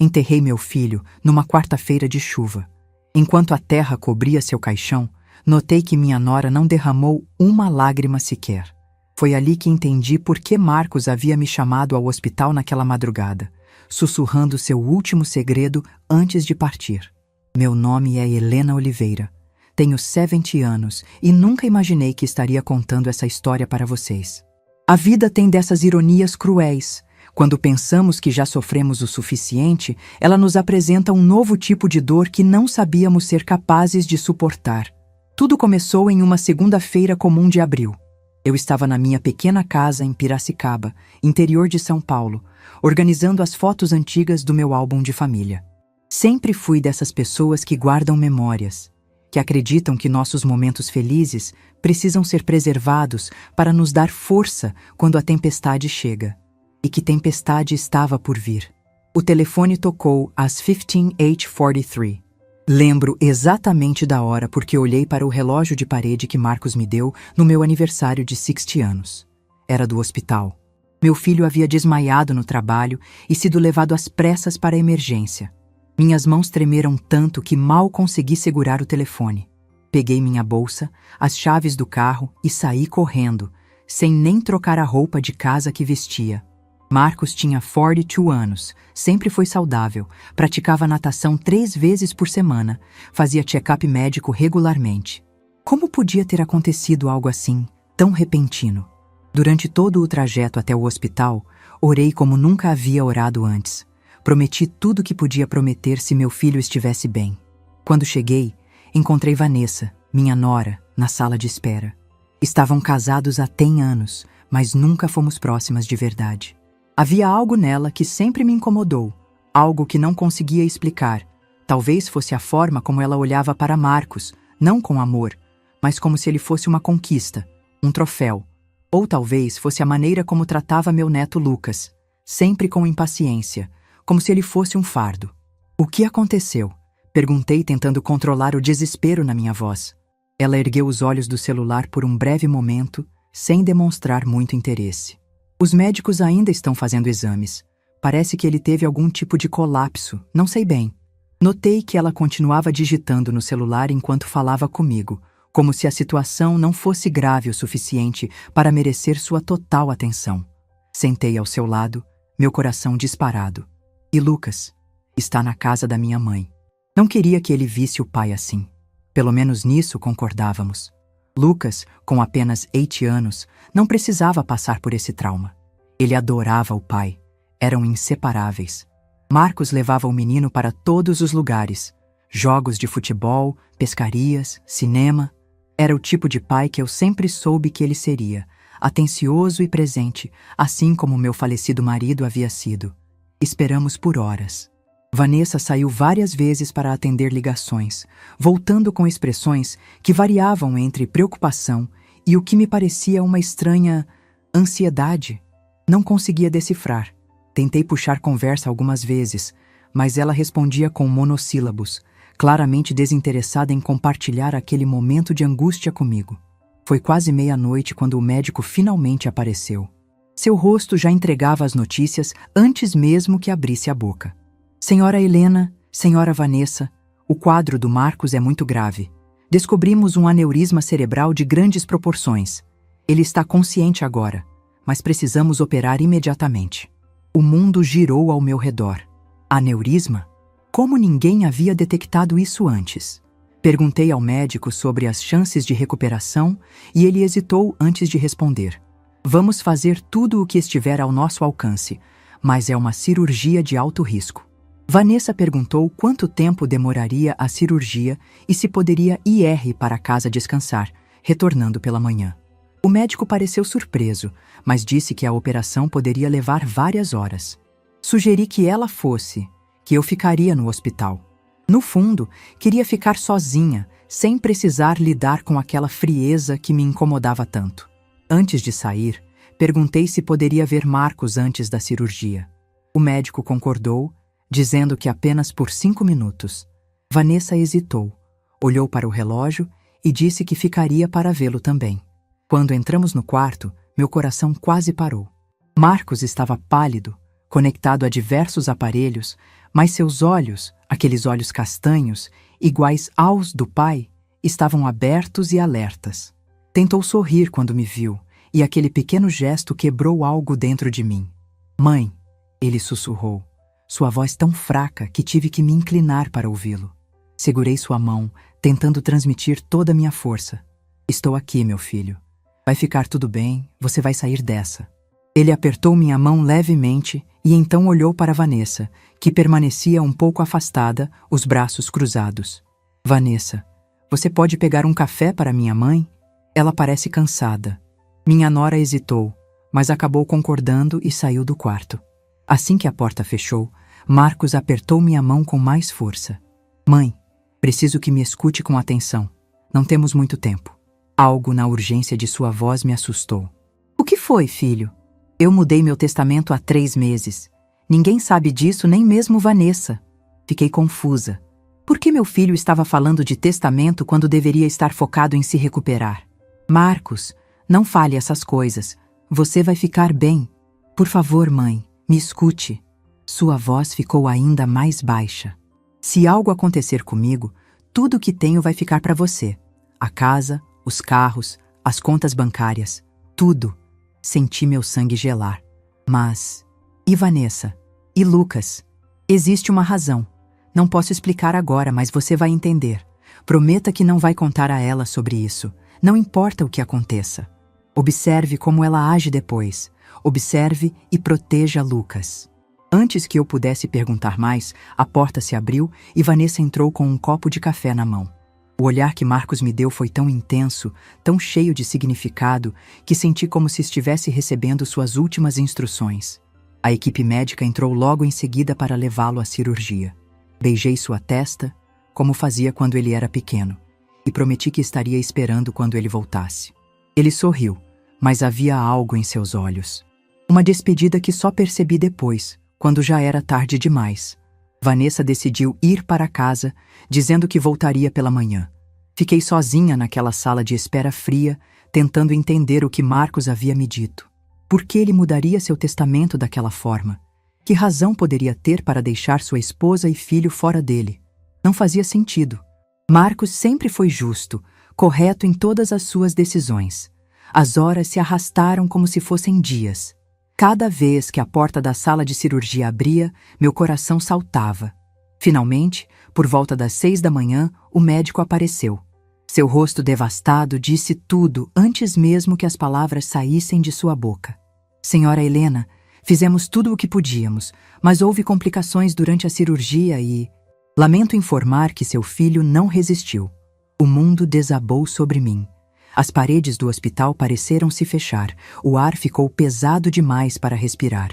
Enterrei meu filho numa quarta-feira de chuva. Enquanto a terra cobria seu caixão, notei que minha nora não derramou uma lágrima sequer. Foi ali que entendi por que Marcos havia me chamado ao hospital naquela madrugada, sussurrando seu último segredo antes de partir. Meu nome é Helena Oliveira. Tenho 70 anos e nunca imaginei que estaria contando essa história para vocês. A vida tem dessas ironias cruéis. Quando pensamos que já sofremos o suficiente, ela nos apresenta um novo tipo de dor que não sabíamos ser capazes de suportar. Tudo começou em uma segunda-feira comum de abril. Eu estava na minha pequena casa em Piracicaba, interior de São Paulo, organizando as fotos antigas do meu álbum de família. Sempre fui dessas pessoas que guardam memórias, que acreditam que nossos momentos felizes precisam ser preservados para nos dar força quando a tempestade chega. E que tempestade estava por vir. O telefone tocou às 15:43. Lembro exatamente da hora porque olhei para o relógio de parede que Marcos me deu no meu aniversário de 60 anos. Era do hospital. Meu filho havia desmaiado no trabalho e sido levado às pressas para a emergência. Minhas mãos tremeram tanto que mal consegui segurar o telefone. Peguei minha bolsa, as chaves do carro e saí correndo, sem nem trocar a roupa de casa que vestia. Marcos tinha 42 anos, sempre foi saudável, praticava natação 3 vezes por semana, fazia check-up médico regularmente. Como podia ter acontecido algo assim, tão repentino? Durante todo o trajeto até o hospital, orei como nunca havia orado antes. Prometi tudo que podia prometer se meu filho estivesse bem. Quando cheguei, encontrei Vanessa, minha nora, na sala de espera. Estavam casados há 10 anos, mas nunca fomos próximas de verdade. Havia algo nela que sempre me incomodou, algo que não conseguia explicar. Talvez fosse a forma como ela olhava para Marcos, não com amor, mas como se ele fosse uma conquista, um troféu. Ou talvez fosse a maneira como tratava meu neto Lucas, sempre com impaciência, como se ele fosse um fardo. O que aconteceu? Perguntei tentando controlar o desespero na minha voz. Ela ergueu os olhos do celular por um breve momento, sem demonstrar muito interesse. Os médicos ainda estão fazendo exames. Parece que ele teve algum tipo de colapso, não sei bem. Notei que ela continuava digitando no celular enquanto falava comigo, como se a situação não fosse grave o suficiente para merecer sua total atenção. Sentei ao seu lado, meu coração disparado. E Lucas? Está na casa da minha mãe. Não queria que ele visse o pai assim. Pelo menos nisso concordávamos. Lucas, com apenas 8 anos, não precisava passar por esse trauma. Ele adorava o pai. Eram inseparáveis. Marcos levava o menino para todos os lugares. Jogos de futebol, pescarias, cinema. Era o tipo de pai que eu sempre soube que ele seria, atencioso e presente, assim como meu falecido marido havia sido. Esperamos por horas. Vanessa saiu várias vezes para atender ligações, voltando com expressões que variavam entre preocupação e o que me parecia uma estranha ansiedade. Não conseguia decifrar. Tentei puxar conversa algumas vezes, mas ela respondia com monossílabos, claramente desinteressada em compartilhar aquele momento de angústia comigo. Foi quase meia-noite quando o médico finalmente apareceu. Seu rosto já entregava as notícias antes mesmo que abrisse a boca. Senhora Helena, senhora Vanessa, o quadro do Marcos é muito grave. Descobrimos um aneurisma cerebral de grandes proporções. Ele está consciente agora, mas precisamos operar imediatamente. O mundo girou ao meu redor. Aneurisma? Como ninguém havia detectado isso antes? Perguntei ao médico sobre as chances de recuperação e ele hesitou antes de responder. Vamos fazer tudo o que estiver ao nosso alcance, mas é uma cirurgia de alto risco. Vanessa perguntou quanto tempo demoraria a cirurgia e se poderia ir para casa descansar, retornando pela manhã. O médico pareceu surpreso, mas disse que a operação poderia levar várias horas. Sugeri que ela fosse, que eu ficaria no hospital. No fundo, queria ficar sozinha, sem precisar lidar com aquela frieza que me incomodava tanto. Antes de sair, perguntei se poderia ver Marcos antes da cirurgia. O médico concordou, dizendo que apenas por 5 minutos. Vanessa hesitou, olhou para o relógio e disse que ficaria para vê-lo também. Quando entramos no quarto, meu coração quase parou. Marcos estava pálido, conectado a diversos aparelhos, mas seus olhos, aqueles olhos castanhos, iguais aos do pai, estavam abertos e alertas. Tentou sorrir quando me viu, e aquele pequeno gesto quebrou algo dentro de mim. Mãe, ele sussurrou, sua voz tão fraca que tive que me inclinar para ouvi-lo. Segurei sua mão, tentando transmitir toda a minha força. Estou aqui, meu filho. Vai ficar tudo bem, você vai sair dessa. Ele apertou minha mão levemente e então olhou para Vanessa, que permanecia um pouco afastada, os braços cruzados. Vanessa, você pode pegar um café para minha mãe? Ela parece cansada. Minha nora hesitou, mas acabou concordando e saiu do quarto. Assim que a porta fechou, Marcos apertou minha mão com mais força. Mãe, preciso que me escute com atenção. Não temos muito tempo. Algo na urgência de sua voz me assustou. O que foi, filho? Eu mudei meu testamento há 3 meses. Ninguém sabe disso, nem mesmo Vanessa. Fiquei confusa. Por que meu filho estava falando de testamento quando deveria estar focado em se recuperar? Marcos, não fale essas coisas. Você vai ficar bem. Por favor, mãe, me escute. Sua voz ficou ainda mais baixa. Se algo acontecer comigo, tudo o que tenho vai ficar para você. A casa, os carros, as contas bancárias, tudo. Senti meu sangue gelar. Mas... E Vanessa? E Lucas? Existe uma razão. Não posso explicar agora, mas você vai entender. Prometa que não vai contar a ela sobre isso. Não importa o que aconteça. Observe como ela age depois. Observe e proteja Lucas. Antes que eu pudesse perguntar mais, a porta se abriu e Vanessa entrou com um copo de café na mão. O olhar que Marcos me deu foi tão intenso, tão cheio de significado, que senti como se estivesse recebendo suas últimas instruções. A equipe médica entrou logo em seguida para levá-lo à cirurgia. Beijei sua testa, como fazia quando ele era pequeno, e prometi que estaria esperando quando ele voltasse. Ele sorriu, mas havia algo em seus olhos. Uma despedida que só percebi depois, quando já era tarde demais. Vanessa decidiu ir para casa, dizendo que voltaria pela manhã. Fiquei sozinha naquela sala de espera fria, tentando entender o que Marcos havia me dito. Por que ele mudaria seu testamento daquela forma? Que razão poderia ter para deixar sua esposa e filho fora dele? Não fazia sentido. Marcos sempre foi justo, correto em todas as suas decisões. As horas se arrastaram como se fossem dias. Cada vez que a porta da sala de cirurgia abria, meu coração saltava. Finalmente, por volta das 6 da manhã, o médico apareceu. Seu rosto devastado disse tudo antes mesmo que as palavras saíssem de sua boca. Senhora Helena, fizemos tudo o que podíamos, mas houve complicações durante a cirurgia e... Lamento informar que seu filho não resistiu. O mundo desabou sobre mim. As paredes do hospital pareceram se fechar. O ar ficou pesado demais para respirar.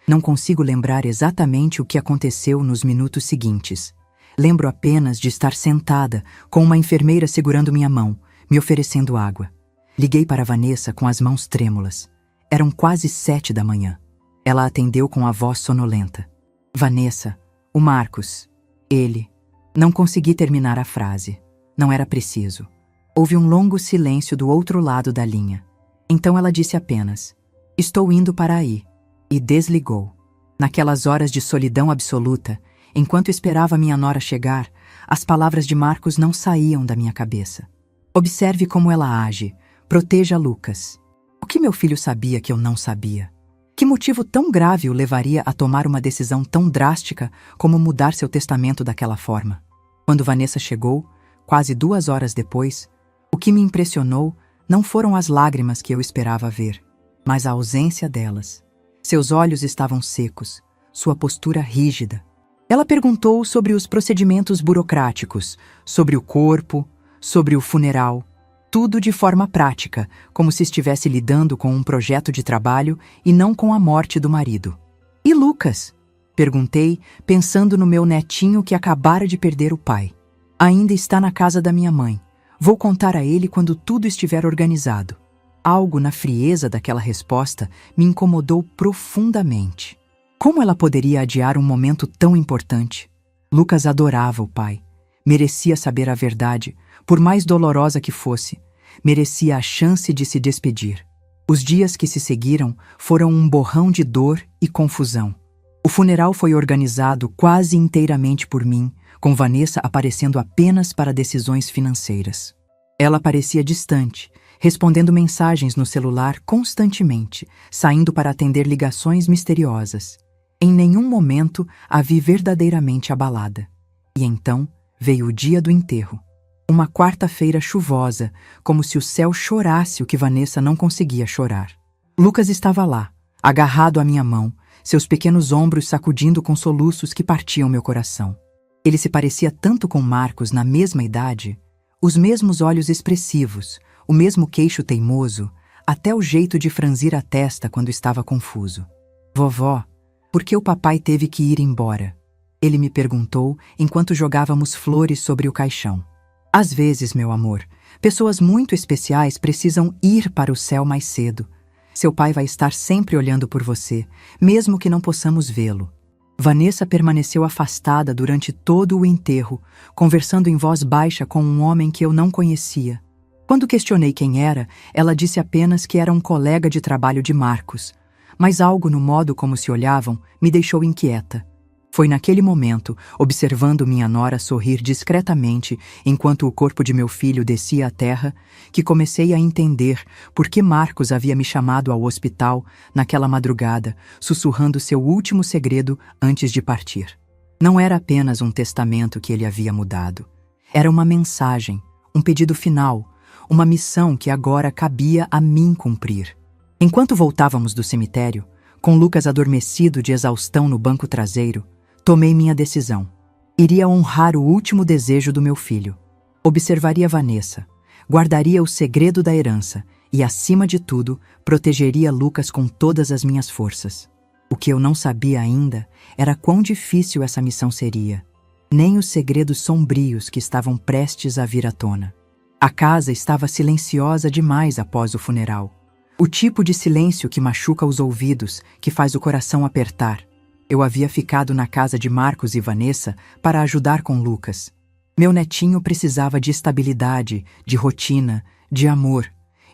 Não consigo lembrar exatamente o que aconteceu nos minutos seguintes. Lembro apenas de estar sentada, com uma enfermeira segurando minha mão, me oferecendo água. Liguei para Vanessa com as mãos trêmulas. Eram quase 7 da manhã. Ela atendeu com a voz sonolenta. Vanessa, o Marcos, ele... Não consegui terminar a frase. Não era preciso. Houve um longo silêncio do outro lado da linha. Então ela disse apenas, estou indo para aí, e desligou. Naquelas horas de solidão absoluta, enquanto esperava minha nora chegar, as palavras de Marcos não saíam da minha cabeça. Observe como ela age, proteja Lucas. O que meu filho sabia que eu não sabia? Que motivo tão grave o levaria a tomar uma decisão tão drástica como mudar seu testamento daquela forma? Quando Vanessa chegou, quase 2 horas depois, o que me impressionou não foram as lágrimas que eu esperava ver, mas a ausência delas. Seus olhos estavam secos, sua postura rígida. Ela perguntou sobre os procedimentos burocráticos, sobre o corpo, sobre o funeral, tudo de forma prática, como se estivesse lidando com um projeto de trabalho e não com a morte do marido. E Lucas? Perguntei, pensando no meu netinho que acabara de perder o pai. Ainda está na casa da minha mãe. Vou contar a ele quando tudo estiver organizado. Algo na frieza daquela resposta me incomodou profundamente. Como ela poderia adiar um momento tão importante? Lucas adorava o pai. Merecia saber a verdade, por mais dolorosa que fosse. Merecia a chance de se despedir. Os dias que se seguiram foram um borrão de dor e confusão. O funeral foi organizado quase inteiramente por mim, com Vanessa aparecendo apenas para decisões financeiras. Ela parecia distante, respondendo mensagens no celular constantemente, saindo para atender ligações misteriosas. Em nenhum momento a vi verdadeiramente abalada. E então veio o dia do enterro. Uma quarta-feira chuvosa, como se o céu chorasse o que Vanessa não conseguia chorar. Lucas estava lá, agarrado à minha mão, seus pequenos ombros sacudindo com soluços que partiam meu coração. Ele se parecia tanto com Marcos na mesma idade, os mesmos olhos expressivos, o mesmo queixo teimoso, até o jeito de franzir a testa quando estava confuso. Vovó, por que o papai teve que ir embora? Ele me perguntou enquanto jogávamos flores sobre o caixão. Às vezes, meu amor, pessoas muito especiais precisam ir para o céu mais cedo. Seu pai vai estar sempre olhando por você, mesmo que não possamos vê-lo. Vanessa permaneceu afastada durante todo o enterro, conversando em voz baixa com um homem que eu não conhecia. Quando questionei quem era, ela disse apenas que era um colega de trabalho de Marcos, mas algo no modo como se olhavam me deixou inquieta. Foi naquele momento, observando minha nora sorrir discretamente enquanto o corpo de meu filho descia à terra, que comecei a entender por que Marcos havia me chamado ao hospital naquela madrugada, sussurrando seu último segredo antes de partir. Não era apenas um testamento que ele havia mudado. Era uma mensagem, um pedido final, uma missão que agora cabia a mim cumprir. Enquanto voltávamos do cemitério, com Lucas adormecido de exaustão no banco traseiro, tomei minha decisão. Iria honrar o último desejo do meu filho. Observaria Vanessa, guardaria o segredo da herança e, acima de tudo, protegeria Lucas com todas as minhas forças. O que eu não sabia ainda era quão difícil essa missão seria, nem os segredos sombrios que estavam prestes a vir à tona. A casa estava silenciosa demais após o funeral. O tipo de silêncio que machuca os ouvidos, que faz o coração apertar. Eu havia ficado na casa de Marcos e Vanessa para ajudar com Lucas. Meu netinho precisava de estabilidade, de rotina, de amor,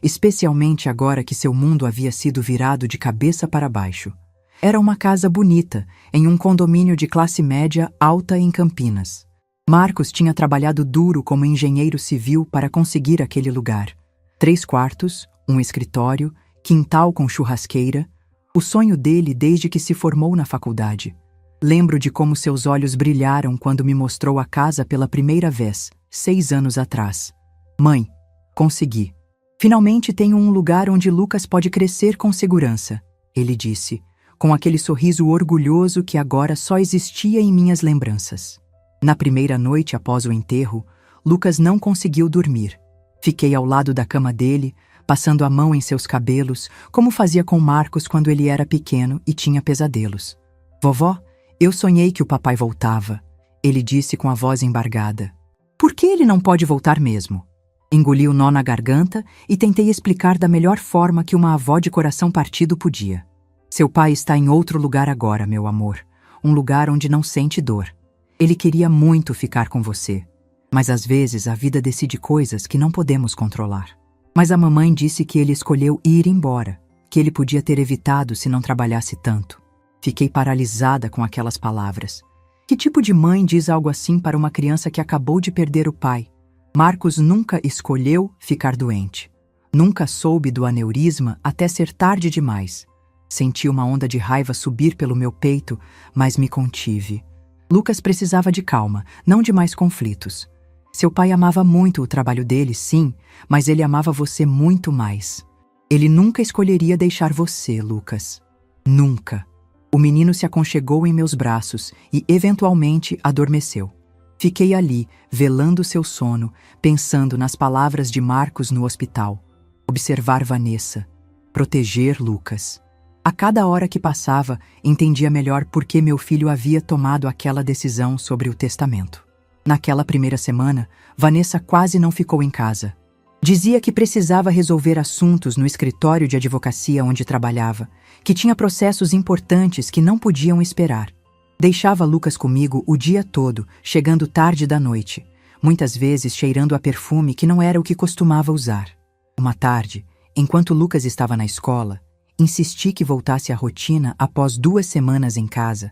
especialmente agora que seu mundo havia sido virado de cabeça para baixo. Era uma casa bonita, em um condomínio de classe média alta em Campinas. Marcos tinha trabalhado duro como engenheiro civil para conseguir aquele lugar. 3 quartos, um escritório, quintal com churrasqueira, o sonho dele desde que se formou na faculdade. Lembro de como seus olhos brilharam quando me mostrou a casa pela primeira vez, 6 anos atrás. Mãe, consegui. Finalmente tenho um lugar onde Lucas pode crescer com segurança, ele disse, com aquele sorriso orgulhoso que agora só existia em minhas lembranças. Na primeira noite após o enterro, Lucas não conseguiu dormir. Fiquei ao lado da cama dele, passando a mão em seus cabelos, como fazia com Marcos quando ele era pequeno e tinha pesadelos. Vovó, eu sonhei que o papai voltava, ele disse com a voz embargada. Por que ele não pode voltar mesmo? Engoli o nó na garganta e tentei explicar da melhor forma que uma avó de coração partido podia. Seu pai está em outro lugar agora, meu amor, um lugar onde não sente dor. Ele queria muito ficar com você, mas às vezes a vida decide coisas que não podemos controlar. Mas a mamãe disse que ele escolheu ir embora, que ele podia ter evitado se não trabalhasse tanto. Fiquei paralisada com aquelas palavras. Que tipo de mãe diz algo assim para uma criança que acabou de perder o pai? Marcos nunca escolheu ficar doente. Nunca soube do aneurisma até ser tarde demais. Senti uma onda de raiva subir pelo meu peito, mas me contive. Lucas precisava de calma, não de mais conflitos. Seu pai amava muito o trabalho dele, sim, mas ele amava você muito mais. Ele nunca escolheria deixar você, Lucas. Nunca. O menino se aconchegou em meus braços e, eventualmente, adormeceu. Fiquei ali, velando seu sono, pensando nas palavras de Marcos no hospital. Observar Vanessa. Proteger Lucas. A cada hora que passava, entendia melhor por que meu filho havia tomado aquela decisão sobre o testamento. Naquela primeira semana, Vanessa quase não ficou em casa. Dizia que precisava resolver assuntos no escritório de advocacia onde trabalhava, que tinha processos importantes que não podiam esperar. Deixava Lucas comigo o dia todo, chegando tarde da noite, muitas vezes cheirando a perfume que não era o que costumava usar. Uma tarde, enquanto Lucas estava na escola, insisti que voltasse à rotina após 2 semanas em casa,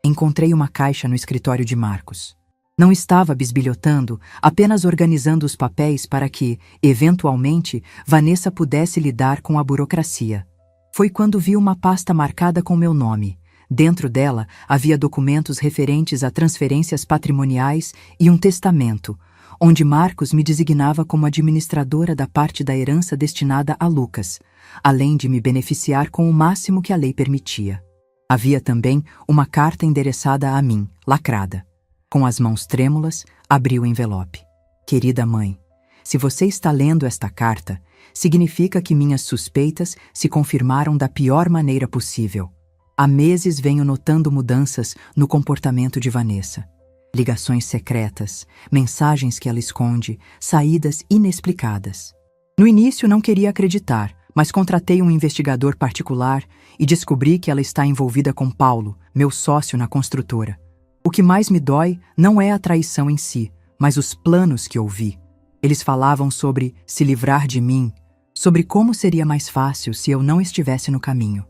Encontrei uma caixa no escritório de Marcos. Não estava bisbilhotando, apenas organizando os papéis para que, eventualmente, Vanessa pudesse lidar com a burocracia. Foi quando vi uma pasta marcada com meu nome. Dentro dela havia documentos referentes a transferências patrimoniais e um testamento, onde Marcos me designava como administradora da parte da herança destinada a Lucas, além de me beneficiar com o máximo que a lei permitia. Havia também uma carta endereçada a mim, lacrada. Com as mãos trêmulas, abri o envelope. Querida mãe, se você está lendo esta carta, significa que minhas suspeitas se confirmaram da pior maneira possível. Há meses venho notando mudanças no comportamento de Vanessa. Ligações secretas, mensagens que ela esconde, saídas inexplicadas. No início não queria acreditar, mas contratei um investigador particular e descobri que ela está envolvida com Paulo, meu sócio na construtora. O que mais me dói não é a traição em si, mas os planos que ouvi. Eles falavam sobre se livrar de mim, sobre como seria mais fácil se eu não estivesse no caminho.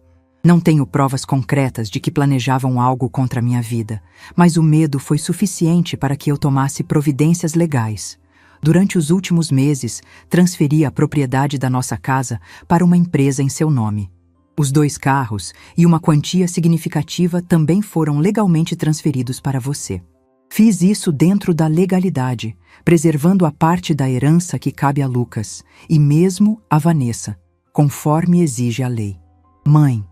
Não tenho provas concretas de que planejavam algo contra a minha vida, mas o medo foi suficiente para que eu tomasse providências legais. Durante os últimos meses, transferi a propriedade da nossa casa para uma empresa em seu nome. Os 2 carros e uma quantia significativa também foram legalmente transferidos para você. Fiz isso dentro da legalidade, preservando a parte da herança que cabe a Lucas e mesmo a Vanessa, conforme exige a lei. Mãe,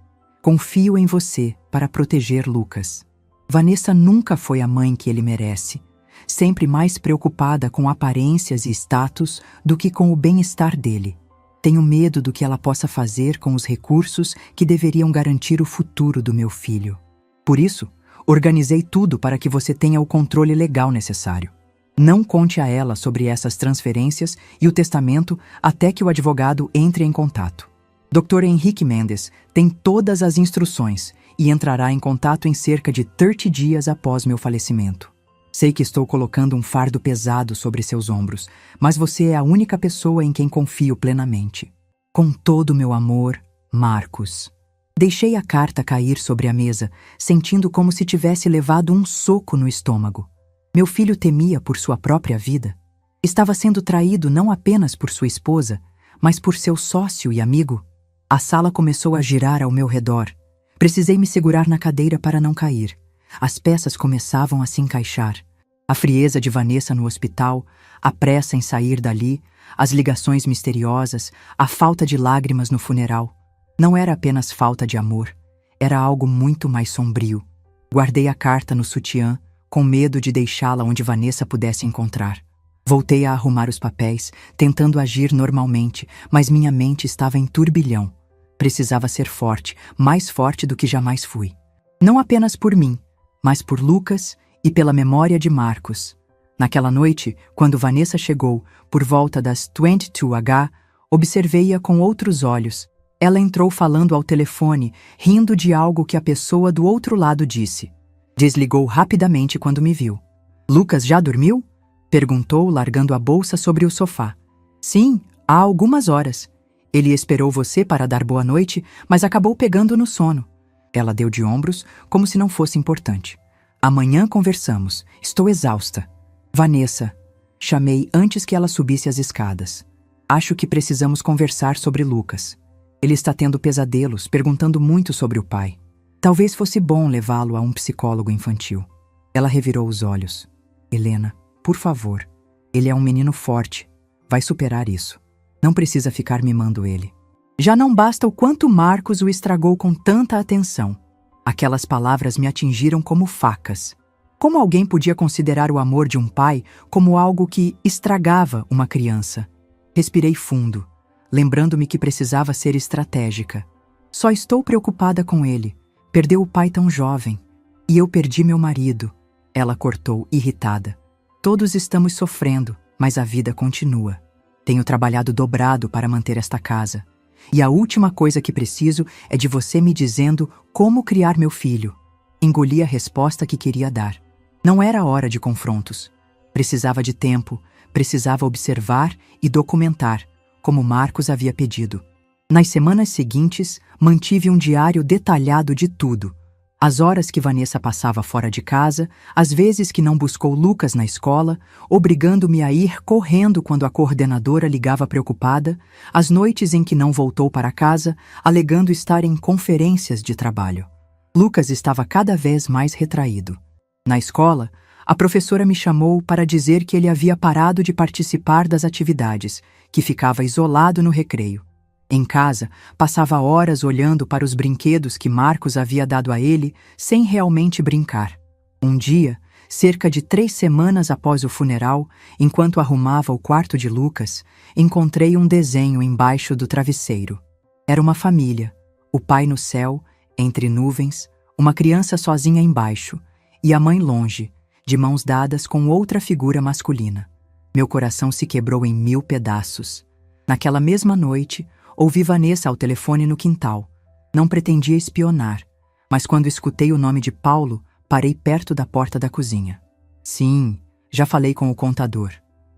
confio em você para proteger Lucas. Vanessa nunca foi a mãe que ele merece, sempre mais preocupada com aparências e status do que com o bem-estar dele. Tenho medo do que ela possa fazer com os recursos que deveriam garantir o futuro do meu filho. Por isso, organizei tudo para que você tenha o controle legal necessário. Não conte a ela sobre essas transferências e o testamento até que o advogado entre em contato. Dr. Henrique Mendes tem todas as instruções e entrará em contato em cerca de 30 dias após meu falecimento. Sei que estou colocando um fardo pesado sobre seus ombros, mas você é a única pessoa em quem confio plenamente. Com todo o meu amor, Marcos. Deixei a carta cair sobre a mesa, sentindo como se tivesse levado um soco no estômago. Meu filho temia por sua própria vida. Estava sendo traído não apenas por sua esposa, mas por seu sócio e amigo. A sala começou a girar ao meu redor. Precisei me segurar na cadeira para não cair. As peças começavam a se encaixar. A frieza de Vanessa no hospital, a pressa em sair dali, as ligações misteriosas, a falta de lágrimas no funeral. Não era apenas falta de amor, era algo muito mais sombrio. Guardei a carta no sutiã, com medo de deixá-la onde Vanessa pudesse encontrar. Voltei a arrumar os papéis, tentando agir normalmente, mas minha mente estava em turbilhão. Precisava ser forte, mais forte do que jamais fui. Não apenas por mim, mas por Lucas e pela memória de Marcos. Naquela noite, quando Vanessa chegou, por volta das 22h, observei-a com outros olhos. Ela entrou falando ao telefone, rindo de algo que a pessoa do outro lado disse. Desligou rapidamente quando me viu. Lucas já dormiu? Perguntou, largando a bolsa sobre o sofá. Sim, há algumas horas. Ele esperou você para dar boa noite, mas acabou pegando no sono. Ela deu de ombros, como se não fosse importante. Amanhã conversamos. Estou exausta. Vanessa, chamei antes que ela subisse as escadas. Acho que precisamos conversar sobre Lucas. Ele está tendo pesadelos, perguntando muito sobre o pai. Talvez fosse bom levá-lo a um psicólogo infantil. Ela revirou os olhos. Helena, por favor. Ele é um menino forte. Vai superar isso. Não precisa ficar mimando ele. Já não basta o quanto Marcos o estragou com tanta atenção. Aquelas palavras me atingiram como facas. Como alguém podia considerar o amor de um pai como algo que estragava uma criança? Respirei fundo, lembrando-me que precisava ser estratégica. Só estou preocupada com ele. Perdeu o pai tão jovem. E eu perdi meu marido. Ela cortou, irritada. Todos estamos sofrendo, mas a vida continua. Tenho trabalhado dobrado para manter esta casa. E a última coisa que preciso é de você me dizendo como criar meu filho. Engoli a resposta que queria dar. Não era hora de confrontos. Precisava de tempo, precisava observar e documentar, como Marcos havia pedido. Nas semanas seguintes, mantive um diário detalhado de tudo. As horas que Vanessa passava fora de casa, as vezes que não buscou Lucas na escola, obrigando-me a ir correndo quando a coordenadora ligava preocupada, as noites em que não voltou para casa, alegando estar em conferências de trabalho. Lucas estava cada vez mais retraído. Na escola, a professora me chamou para dizer que ele havia parado de participar das atividades, que ficava isolado no recreio. Em casa, passava horas olhando para os brinquedos que Marcos havia dado a ele, sem realmente brincar. Um dia, cerca de 3 semanas após o funeral, enquanto arrumava o quarto de Lucas, encontrei um desenho embaixo do travesseiro. Era uma família, o pai no céu, entre nuvens, uma criança sozinha embaixo, e a mãe longe, de mãos dadas com outra figura masculina. Meu coração se quebrou em 1000 pedaços. Naquela mesma noite, ouvi Vanessa ao telefone no quintal. Não pretendia espionar, mas quando escutei o nome de Paulo, parei perto da porta da cozinha. Sim, já falei com o contador.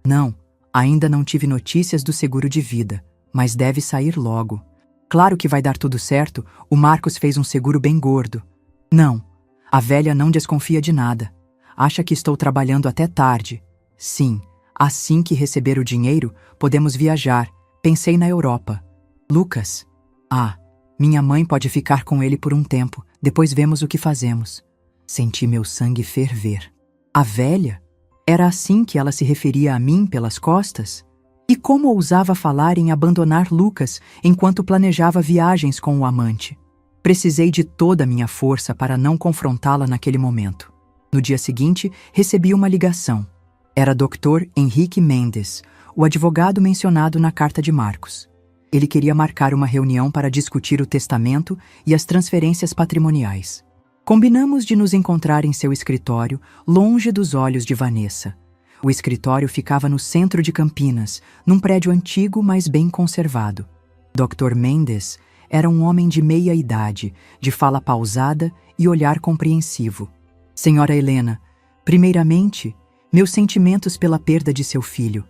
Não, ainda não tive notícias do seguro de vida, mas deve sair logo. Claro que vai dar tudo certo, o Marcos fez um seguro bem gordo. Não, a velha não desconfia de nada. Acha que estou trabalhando até tarde. Sim, assim que receber o dinheiro, podemos viajar. Pensei na Europa. Lucas. Minha mãe pode ficar com ele por um tempo, depois vemos o que fazemos. Senti meu sangue ferver. A velha? Era assim que ela se referia a mim pelas costas? E como ousava falar em abandonar Lucas enquanto planejava viagens com o amante? Precisei de toda a minha força para não confrontá-la naquele momento. No dia seguinte, recebi uma ligação. Era Dr. Henrique Mendes, o advogado mencionado na carta de Marcos. Ele queria marcar uma reunião para discutir o testamento e as transferências patrimoniais. Combinamos de nos encontrar em seu escritório, longe dos olhos de Vanessa. O escritório ficava no centro de Campinas, num prédio antigo, mas bem conservado. Dr. Mendes era um homem de meia idade, de fala pausada e olhar compreensivo. Senhora Helena, primeiramente, meus sentimentos pela perda de seu filho.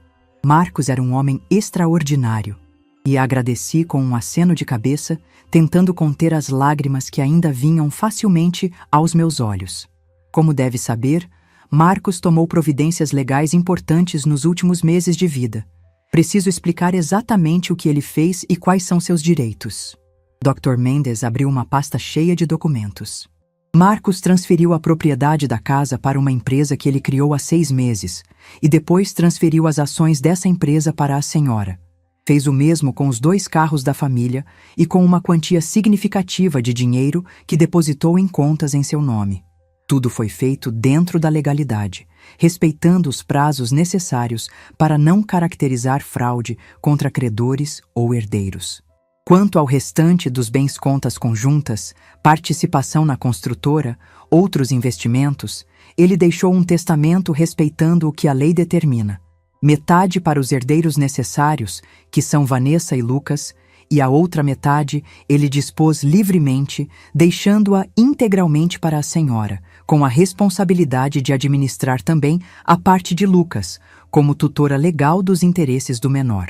Marcos era um homem extraordinário. E agradeci com um aceno de cabeça, tentando conter as lágrimas que ainda vinham facilmente aos meus olhos. Como deve saber, Marcos tomou providências legais importantes nos últimos meses de vida. Preciso explicar exatamente o que ele fez e quais são seus direitos. Dr. Mendes abriu uma pasta cheia de documentos. Marcos transferiu a propriedade da casa para uma empresa que ele criou há 6 meses, e depois transferiu as ações dessa empresa para a senhora. Fez o mesmo com os 2 carros da família e com uma quantia significativa de dinheiro que depositou em contas em seu nome. Tudo foi feito dentro da legalidade, respeitando os prazos necessários para não caracterizar fraude contra credores ou herdeiros. Quanto ao restante dos bens contas conjuntas, participação na construtora, outros investimentos, ele deixou um testamento respeitando o que a lei determina. Metade para os herdeiros necessários, que são Vanessa e Lucas, e a outra metade ele dispôs livremente, deixando-a integralmente para a senhora, com a responsabilidade de administrar também a parte de Lucas, como tutora legal dos interesses do menor.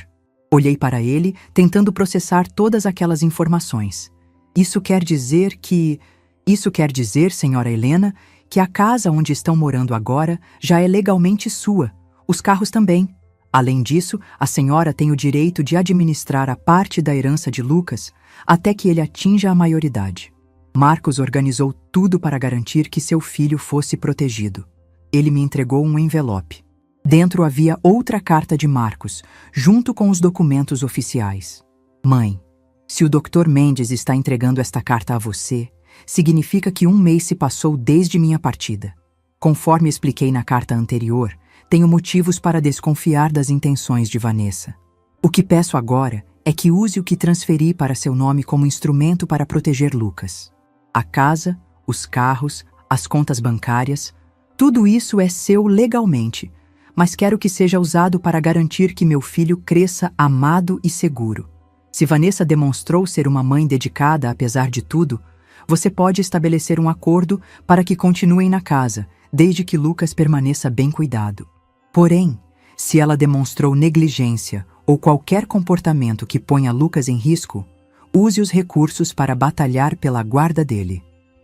Olhei para ele, tentando processar todas aquelas informações. Isso quer dizer, senhora Helena, que a casa onde estão morando agora já é legalmente sua. Os carros também. Além disso, a senhora tem o direito de administrar a parte da herança de Lucas até que ele atinja a maioridade. Marcos organizou tudo para garantir que seu filho fosse protegido. Ele me entregou um envelope. Dentro havia outra carta de Marcos, junto com os documentos oficiais. Mãe, se o Dr. Mendes está entregando esta carta a você, significa que 1 mês se passou desde minha partida. Conforme expliquei na carta anterior, tenho motivos para desconfiar das intenções de Vanessa. O que peço agora é que use o que transferi para seu nome como instrumento para proteger Lucas. A casa, os carros, as contas bancárias, tudo isso é seu legalmente, mas quero que seja usado para garantir que meu filho cresça amado e seguro. Se Vanessa demonstrou ser uma mãe dedicada apesar de tudo, você pode estabelecer um acordo para que continuem na casa, desde que Lucas permaneça bem cuidado. Porém, se ela demonstrou negligência ou qualquer comportamento que ponha Lucas em risco, use os recursos para batalhar pela guarda dele.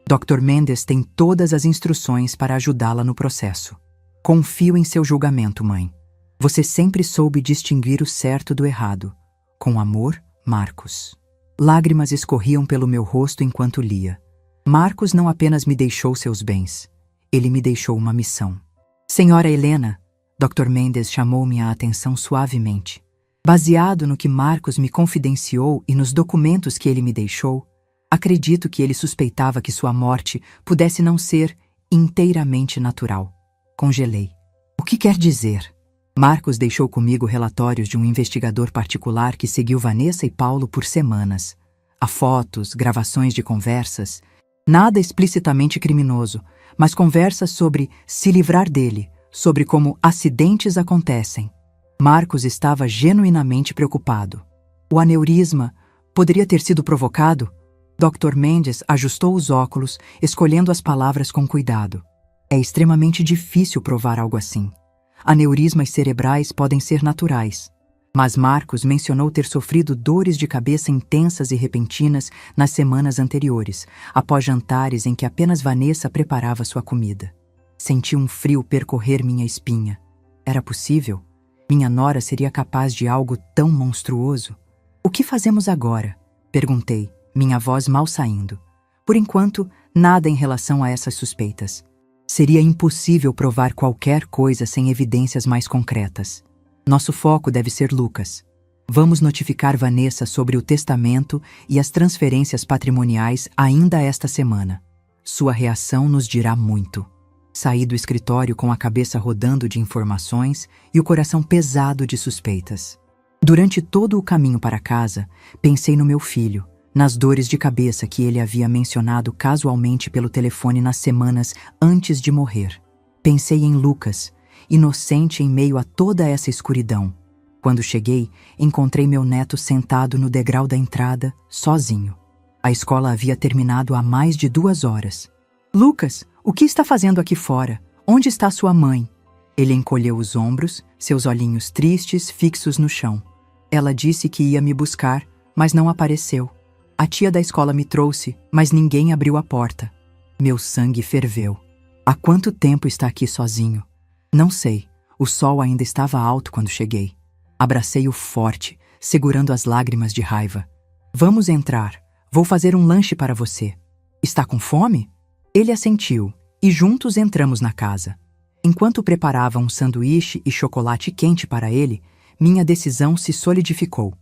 Dr. Mendes tem todas as instruções para ajudá-la no processo. Confio em seu julgamento, mãe. Você sempre soube distinguir o certo do errado. Com amor, Marcos. Lágrimas escorriam pelo meu rosto enquanto lia. Marcos não apenas me deixou seus bens, ele me deixou uma missão. Senhora Helena, Dr. Mendes chamou minha atenção suavemente. Baseado no que Marcos me confidenciou e nos documentos que ele me deixou, acredito que ele suspeitava que sua morte pudesse não ser inteiramente natural. Congelei. O que quer dizer? Marcos deixou comigo relatórios de um investigador particular que seguiu Vanessa e Paulo por semanas. Há fotos, gravações de conversas. Nada explicitamente criminoso, mas conversas sobre se livrar dele, sobre como acidentes acontecem. Marcos estava genuinamente preocupado. O aneurisma poderia ter sido provocado? Dr. Mendes ajustou os óculos, escolhendo as palavras com cuidado. É extremamente difícil provar algo assim. Aneurismas cerebrais podem ser naturais, mas Marcos mencionou ter sofrido dores de cabeça intensas e repentinas nas semanas anteriores, após jantares em que apenas Vanessa preparava sua comida. Senti um frio percorrer minha espinha. Era possível? Minha nora seria capaz de algo tão monstruoso? O que fazemos agora? Perguntei, minha voz mal saindo. Por enquanto, nada em relação a essas suspeitas. Seria impossível provar qualquer coisa sem evidências mais concretas. Nosso foco deve ser Lucas. Vamos notificar Vanessa sobre o testamento e as transferências patrimoniais ainda esta semana. Sua reação nos dirá muito. Saí do escritório com a cabeça rodando de informações e o coração pesado de suspeitas. Durante todo o caminho para casa, pensei no meu filho, nas dores de cabeça que ele havia mencionado casualmente pelo telefone nas semanas antes de morrer. Pensei em Lucas, inocente em meio a toda essa escuridão. Quando cheguei, encontrei meu neto sentado no degrau da entrada, sozinho. A escola havia terminado há mais de 2 horas. Lucas, o que está fazendo aqui fora? Onde está sua mãe? Ele encolheu os ombros, seus olhinhos tristes fixos no chão. Ela disse que ia me buscar, mas não apareceu. A tia da escola me trouxe, mas ninguém abriu a porta. Meu sangue ferveu. Há quanto tempo está aqui sozinho? Não sei. O sol ainda estava alto quando cheguei. Abracei-o forte, segurando as lágrimas de raiva. Vamos entrar. Vou fazer um lanche para você. Está com fome? Ele assentiu, e juntos entramos na casa. Enquanto preparava um sanduíche e chocolate quente para ele, minha decisão se solidificou.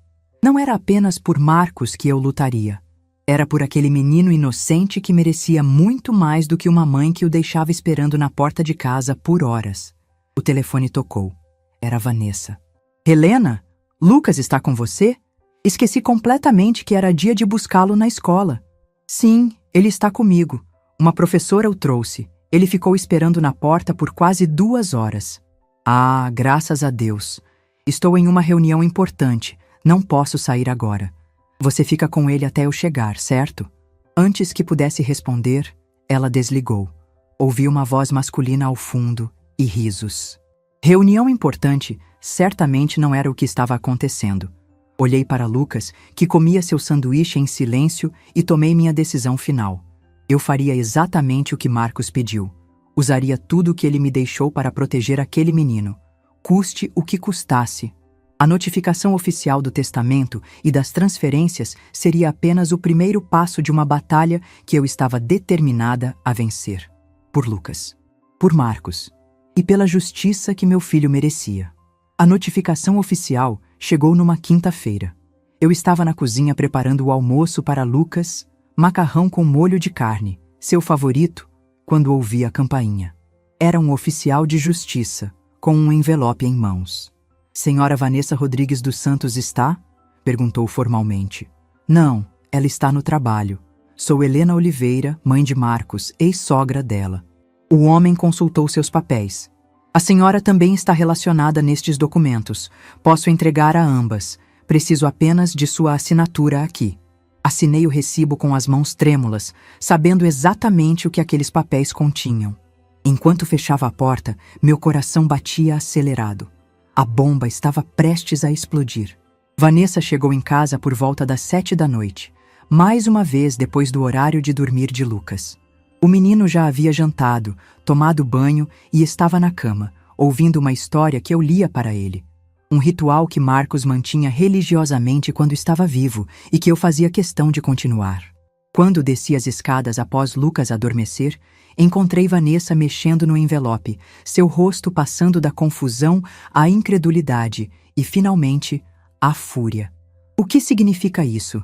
Não era apenas por Marcos que eu lutaria. Era por aquele menino inocente que merecia muito mais do que uma mãe que o deixava esperando na porta de casa por horas. O telefone tocou. Era Vanessa. Helena, Lucas está com você? Esqueci completamente que era dia de buscá-lo na escola. Sim, ele está comigo. Uma professora o trouxe. Ele ficou esperando na porta por quase 2 horas. Ah, graças a Deus. Estou em uma reunião importante. Não posso sair agora. Você fica com ele até eu chegar, certo? Antes que pudesse responder, ela desligou. Ouvi uma voz masculina ao fundo e risos. Reunião importante certamente não era o que estava acontecendo. Olhei para Lucas, que comia seu sanduíche em silêncio, e tomei minha decisão final. Eu faria exatamente o que Marcos pediu. Usaria tudo o que ele me deixou para proteger aquele menino, custe o que custasse. A notificação oficial do testamento e das transferências seria apenas o primeiro passo de uma batalha que eu estava determinada a vencer. Por Lucas, por Marcos e pela justiça que meu filho merecia. A notificação oficial chegou numa quinta-feira. Eu estava na cozinha preparando o almoço para Lucas, macarrão com molho de carne, seu favorito, quando ouvi a campainha. Era um oficial de justiça, com um envelope em mãos. Senhora Vanessa Rodrigues dos Santos está? Perguntou formalmente. Não, ela está no trabalho. Sou Helena Oliveira, mãe de Marcos, ex-sogra dela. O homem consultou seus papéis. A senhora também está relacionada nestes documentos. Posso entregar a ambas. Preciso apenas de sua assinatura aqui. Assinei o recibo com as mãos trêmulas, sabendo exatamente o que aqueles papéis continham. Enquanto fechava a porta, meu coração batia acelerado. A bomba estava prestes a explodir. Vanessa chegou em casa por volta das 7 da noite, mais uma vez depois do horário de dormir de Lucas. O menino já havia jantado, tomado banho e estava na cama, ouvindo uma história que eu lia para ele. Um ritual que Marcos mantinha religiosamente quando estava vivo e que eu fazia questão de continuar. Quando desci as escadas após Lucas adormecer, encontrei Vanessa mexendo no envelope, seu rosto passando da confusão à incredulidade e, finalmente, à fúria. O que significa isso?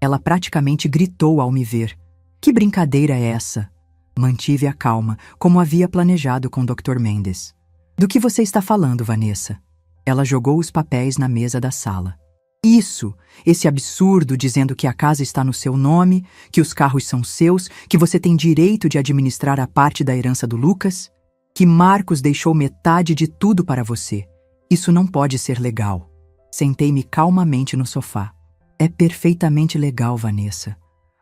Ela praticamente gritou ao me ver. Que brincadeira é essa? Mantive a calma, como havia planejado com Dr. Mendes. Do que você está falando, Vanessa? Ela jogou os papéis na mesa da sala. Isso! Esse absurdo dizendo que a casa está no seu nome, que os carros são seus, que você tem direito de administrar a parte da herança do Lucas, que Marcos deixou metade de tudo para você. Isso não pode ser legal. Sentei-me calmamente no sofá. É perfeitamente legal, Vanessa.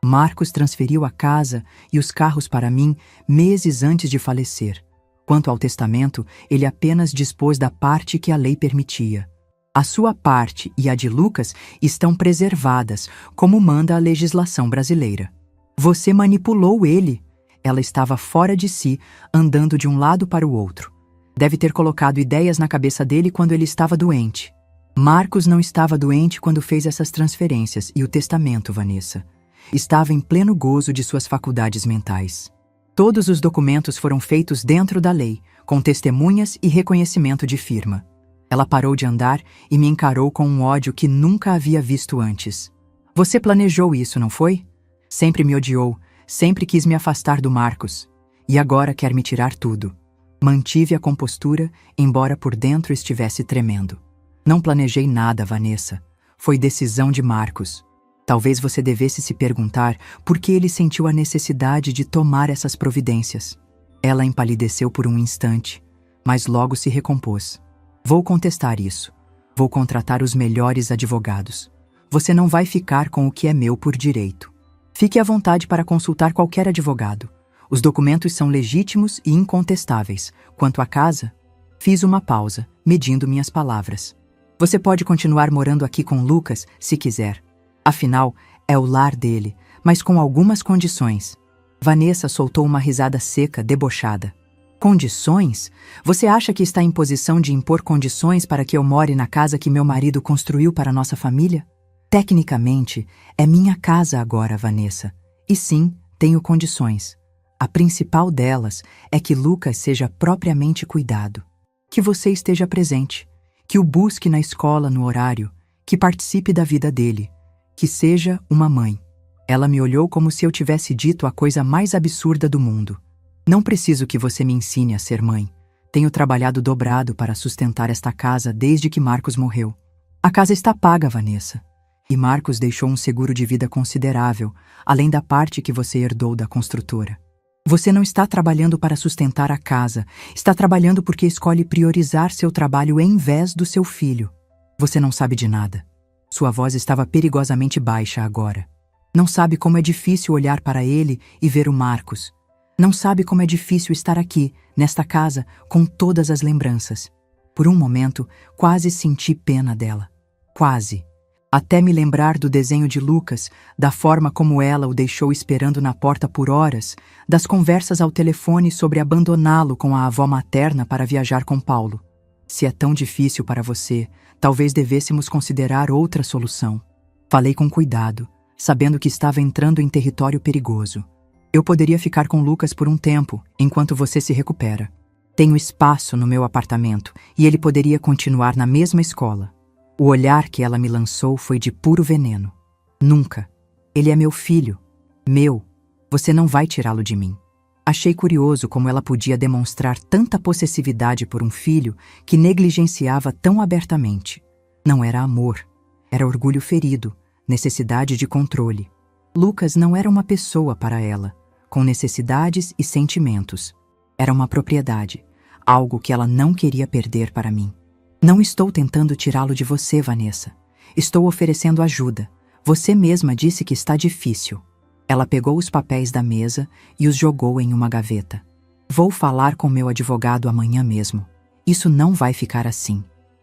Marcos transferiu a casa e os carros para mim meses antes de falecer. Quanto ao testamento, ele apenas dispôs da parte que a lei permitia. A sua parte e a de Lucas estão preservadas, como manda a legislação brasileira. Você manipulou ele. Ela estava fora de si, andando de um lado para o outro. Deve ter colocado ideias na cabeça dele quando ele estava doente. Marcos não estava doente quando fez essas transferências e o testamento, Vanessa. Estava em pleno gozo de suas faculdades mentais. Todos os documentos foram feitos dentro da lei, com testemunhas e reconhecimento de firma. Ela parou de andar e me encarou com um ódio que nunca havia visto antes. Você planejou isso, não foi? Sempre me odiou, sempre quis me afastar do Marcos. E agora quer me tirar tudo. Mantive a compostura, embora por dentro estivesse tremendo. Não planejei nada, Vanessa. Foi decisão de Marcos. Talvez você devesse se perguntar por que ele sentiu a necessidade de tomar essas providências. Ela empalideceu por um instante, mas logo se recompôs. Vou contestar isso. Vou contratar os melhores advogados. Você não vai ficar com o que é meu por direito. Fique à vontade para consultar qualquer advogado. Os documentos são legítimos e incontestáveis. Quanto à casa, fiz uma pausa, medindo minhas palavras. Você pode continuar morando aqui com Lucas, se quiser. Afinal, é o lar dele, mas com algumas condições. Vanessa soltou uma risada seca, debochada. Condições? Você acha que está em posição de impor condições para que eu more na casa que meu marido construiu para nossa família? Tecnicamente, é minha casa agora, Vanessa. E sim, tenho condições. A principal delas é que Lucas seja propriamente cuidado. Que você esteja presente. Que o busque na escola no horário. Que participe da vida dele. Que seja uma mãe. Ela me olhou como se eu tivesse dito a coisa mais absurda do mundo. Não preciso que você me ensine a ser mãe. Tenho trabalhado dobrado para sustentar esta casa desde que Marcos morreu. A casa está paga, Vanessa. E Marcos deixou um seguro de vida considerável, além da parte que você herdou da construtora. Você não está trabalhando para sustentar a casa. Está trabalhando porque escolhe priorizar seu trabalho em vez do seu filho. Você não sabe de nada. Sua voz estava perigosamente baixa agora. Não sabe como é difícil olhar para ele e ver o Marcos. Não sabe como é difícil estar aqui, nesta casa, com todas as lembranças. Por um momento, quase senti pena dela. Quase. Até me lembrar do desenho de Lucas, da forma como ela o deixou esperando na porta por horas, das conversas ao telefone sobre abandoná-lo com a avó materna para viajar com Paulo. Se é tão difícil para você, talvez devêssemos considerar outra solução. Falei com cuidado, sabendo que estava entrando em território perigoso. Eu poderia ficar com Lucas por um tempo, enquanto você se recupera. Tenho espaço no meu apartamento e ele poderia continuar na mesma escola. O olhar que ela me lançou foi de puro veneno. Nunca. Ele é meu filho. Meu. Você não vai tirá-lo de mim. Achei curioso como ela podia demonstrar tanta possessividade por um filho que negligenciava tão abertamente. Não era amor. Era orgulho ferido, necessidade de controle. Lucas não era uma pessoa para ela, com necessidades e sentimentos. Era uma propriedade, algo que ela não queria perder para mim. Não estou tentando tirá-lo de você, Vanessa. Estou oferecendo ajuda. Você mesma disse que está difícil. Ela pegou os papéis da mesa e os jogou em uma gaveta. Vou falar com meu advogado amanhã mesmo. Isso não vai ficar assim.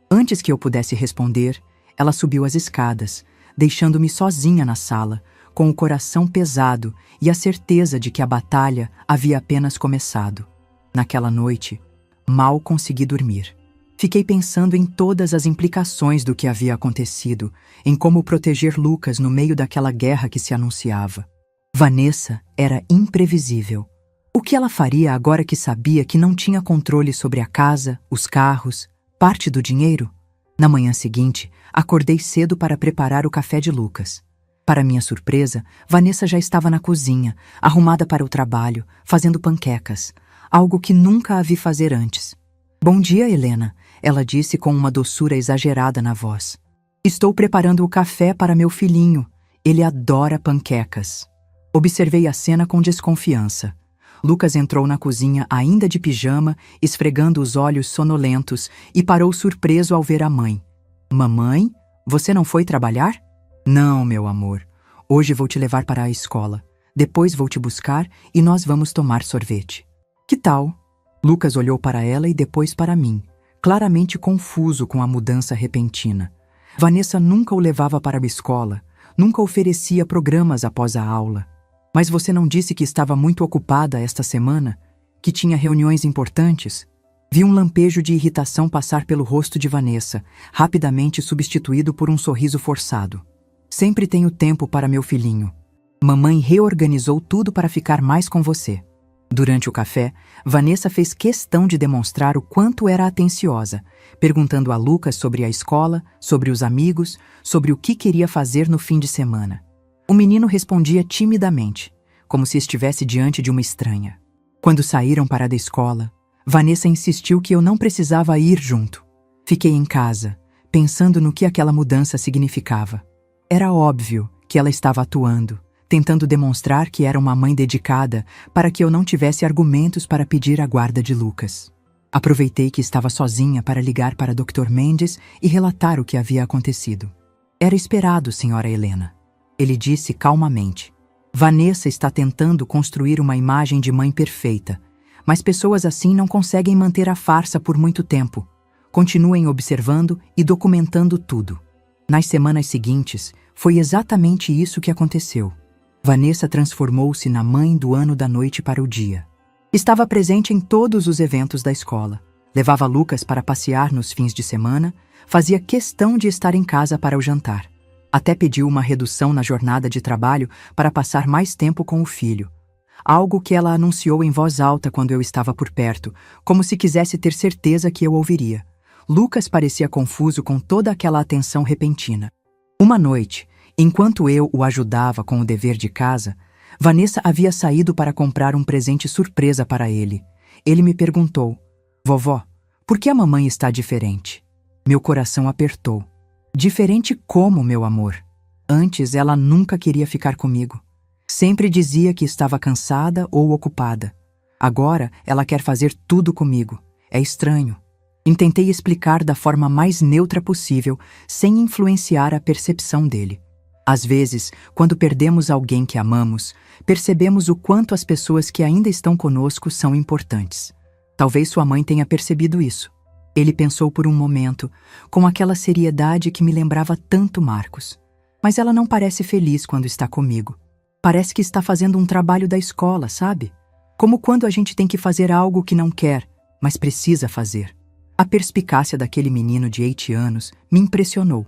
Antes que eu pudesse responder, ela subiu as escadas, deixando-me sozinha na sala, com o coração pesado e a certeza de que a batalha havia apenas começado. Naquela noite, mal consegui dormir. Fiquei pensando em todas as implicações do que havia acontecido, em como proteger Lucas no meio daquela guerra que se anunciava. Vanessa era imprevisível. O que ela faria agora que sabia que não tinha controle sobre a casa, os carros, parte do dinheiro? Na manhã seguinte, acordei cedo para preparar o café de Lucas. Para minha surpresa, Vanessa já estava na cozinha, arrumada para o trabalho, fazendo panquecas, algo que nunca a vi fazer antes. "Bom dia, Helena", ela disse com uma doçura exagerada na voz. "Estou preparando o café para meu filhinho. Ele adora panquecas." Observei a cena com desconfiança. Lucas entrou na cozinha ainda de pijama, esfregando os olhos sonolentos, e parou surpreso ao ver a mãe. "Mamãe, você não foi trabalhar?" "Não, meu amor. Hoje vou te levar para a escola. Depois vou te buscar e nós vamos tomar sorvete." "Que tal?" Lucas olhou para ela e depois para mim, claramente confuso com a mudança repentina. Vanessa nunca o levava para a escola, nunca oferecia programas após a aula. "Mas você não disse que estava muito ocupada esta semana? Que tinha reuniões importantes?" Vi um lampejo de irritação passar pelo rosto de Vanessa, rapidamente substituído por um sorriso forçado. "Sempre tenho tempo para meu filhinho. Mamãe reorganizou tudo para ficar mais com você." Durante o café, Vanessa fez questão de demonstrar o quanto era atenciosa, perguntando a Lucas sobre a escola, sobre os amigos, sobre o que queria fazer no fim de semana. O menino respondia timidamente, como se estivesse diante de uma estranha. Quando saíram para a escola, Vanessa insistiu que eu não precisava ir junto. Fiquei em casa, pensando no que aquela mudança significava. Era óbvio que ela estava atuando, tentando demonstrar que era uma mãe dedicada para que eu não tivesse argumentos para pedir a guarda de Lucas. Aproveitei que estava sozinha para ligar para Dr. Mendes e relatar o que havia acontecido. "Era esperado, senhora Helena." Ele disse calmamente. "Vanessa está tentando construir uma imagem de mãe perfeita, mas pessoas assim não conseguem manter a farsa por muito tempo. Continuem observando e documentando tudo." Nas semanas seguintes, foi exatamente isso que aconteceu. Vanessa transformou-se na mãe do ano da noite para o dia. Estava presente em todos os eventos da escola. Levava Lucas para passear nos fins de semana, fazia questão de estar em casa para o jantar. Até pediu uma redução na jornada de trabalho para passar mais tempo com o filho. Algo que ela anunciou em voz alta quando eu estava por perto, como se quisesse ter certeza que eu ouviria. Lucas parecia confuso com toda aquela atenção repentina. Uma noite, enquanto eu o ajudava com o dever de casa, Vanessa havia saído para comprar um presente surpresa para ele. Ele me perguntou: "Vovó, por que a mamãe está diferente?" Meu coração apertou. "Diferente como, meu amor? Antes ela nunca queria ficar comigo. Sempre dizia que estava cansada ou ocupada. Agora ela quer fazer tudo comigo. É estranho." Tentei explicar da forma mais neutra possível, sem influenciar a percepção dele. Às vezes, quando perdemos alguém que amamos, percebemos o quanto as pessoas que ainda estão conosco são importantes. Talvez sua mãe tenha percebido isso. Ele pensou por um momento, com aquela seriedade que me lembrava tanto Marcos. "Mas ela não parece feliz quando está comigo. Parece que está fazendo um trabalho da escola, sabe? Como quando a gente tem que fazer algo que não quer, mas precisa fazer." A perspicácia daquele menino de 8 anos me impressionou.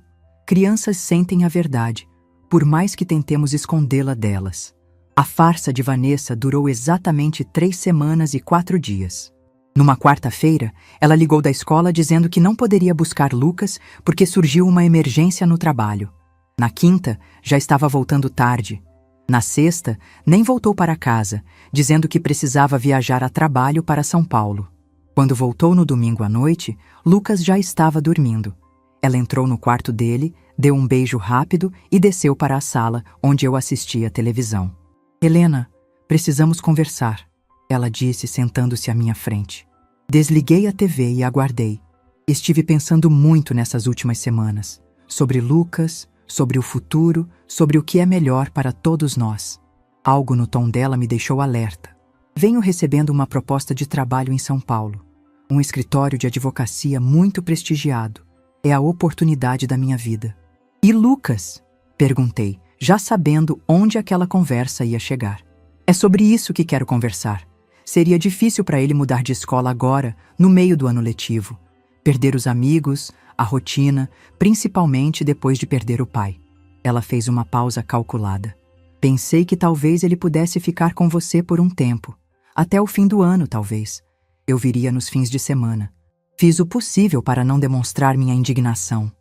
Crianças sentem a verdade, por mais que tentemos escondê-la delas. A farsa de Vanessa durou exatamente 3 semanas e 4 dias. Numa quarta-feira, ela ligou da escola dizendo que não poderia buscar Lucas porque surgiu uma emergência no trabalho. Na quinta, já estava voltando tarde. Na sexta, nem voltou para casa, dizendo que precisava viajar a trabalho para São Paulo. Quando voltou no domingo à noite, Lucas já estava dormindo. Ela entrou no quarto dele, deu um beijo rápido e desceu para a sala, onde eu assistia à televisão. "Helena, precisamos conversar", ela disse, sentando-se à minha frente. Desliguei a TV e aguardei. Estive pensando muito nessas últimas semanas. Sobre Lucas, sobre o futuro, sobre o que é melhor para todos nós. Algo no tom dela me deixou alerta. "Venho recebendo uma proposta de trabalho em São Paulo. Um escritório de advocacia muito prestigiado. É a oportunidade da minha vida." "E Lucas?" perguntei, já sabendo onde aquela conversa ia chegar. É sobre isso que quero conversar. Seria difícil para ele mudar de escola agora, no meio do ano letivo. Perder os amigos, a rotina, principalmente depois de perder o pai. Ela fez uma pausa calculada. Pensei que talvez ele pudesse ficar com você por um tempo. Até o fim do ano, talvez. Eu viria nos fins de semana. Fiz o possível para não demonstrar minha indignação.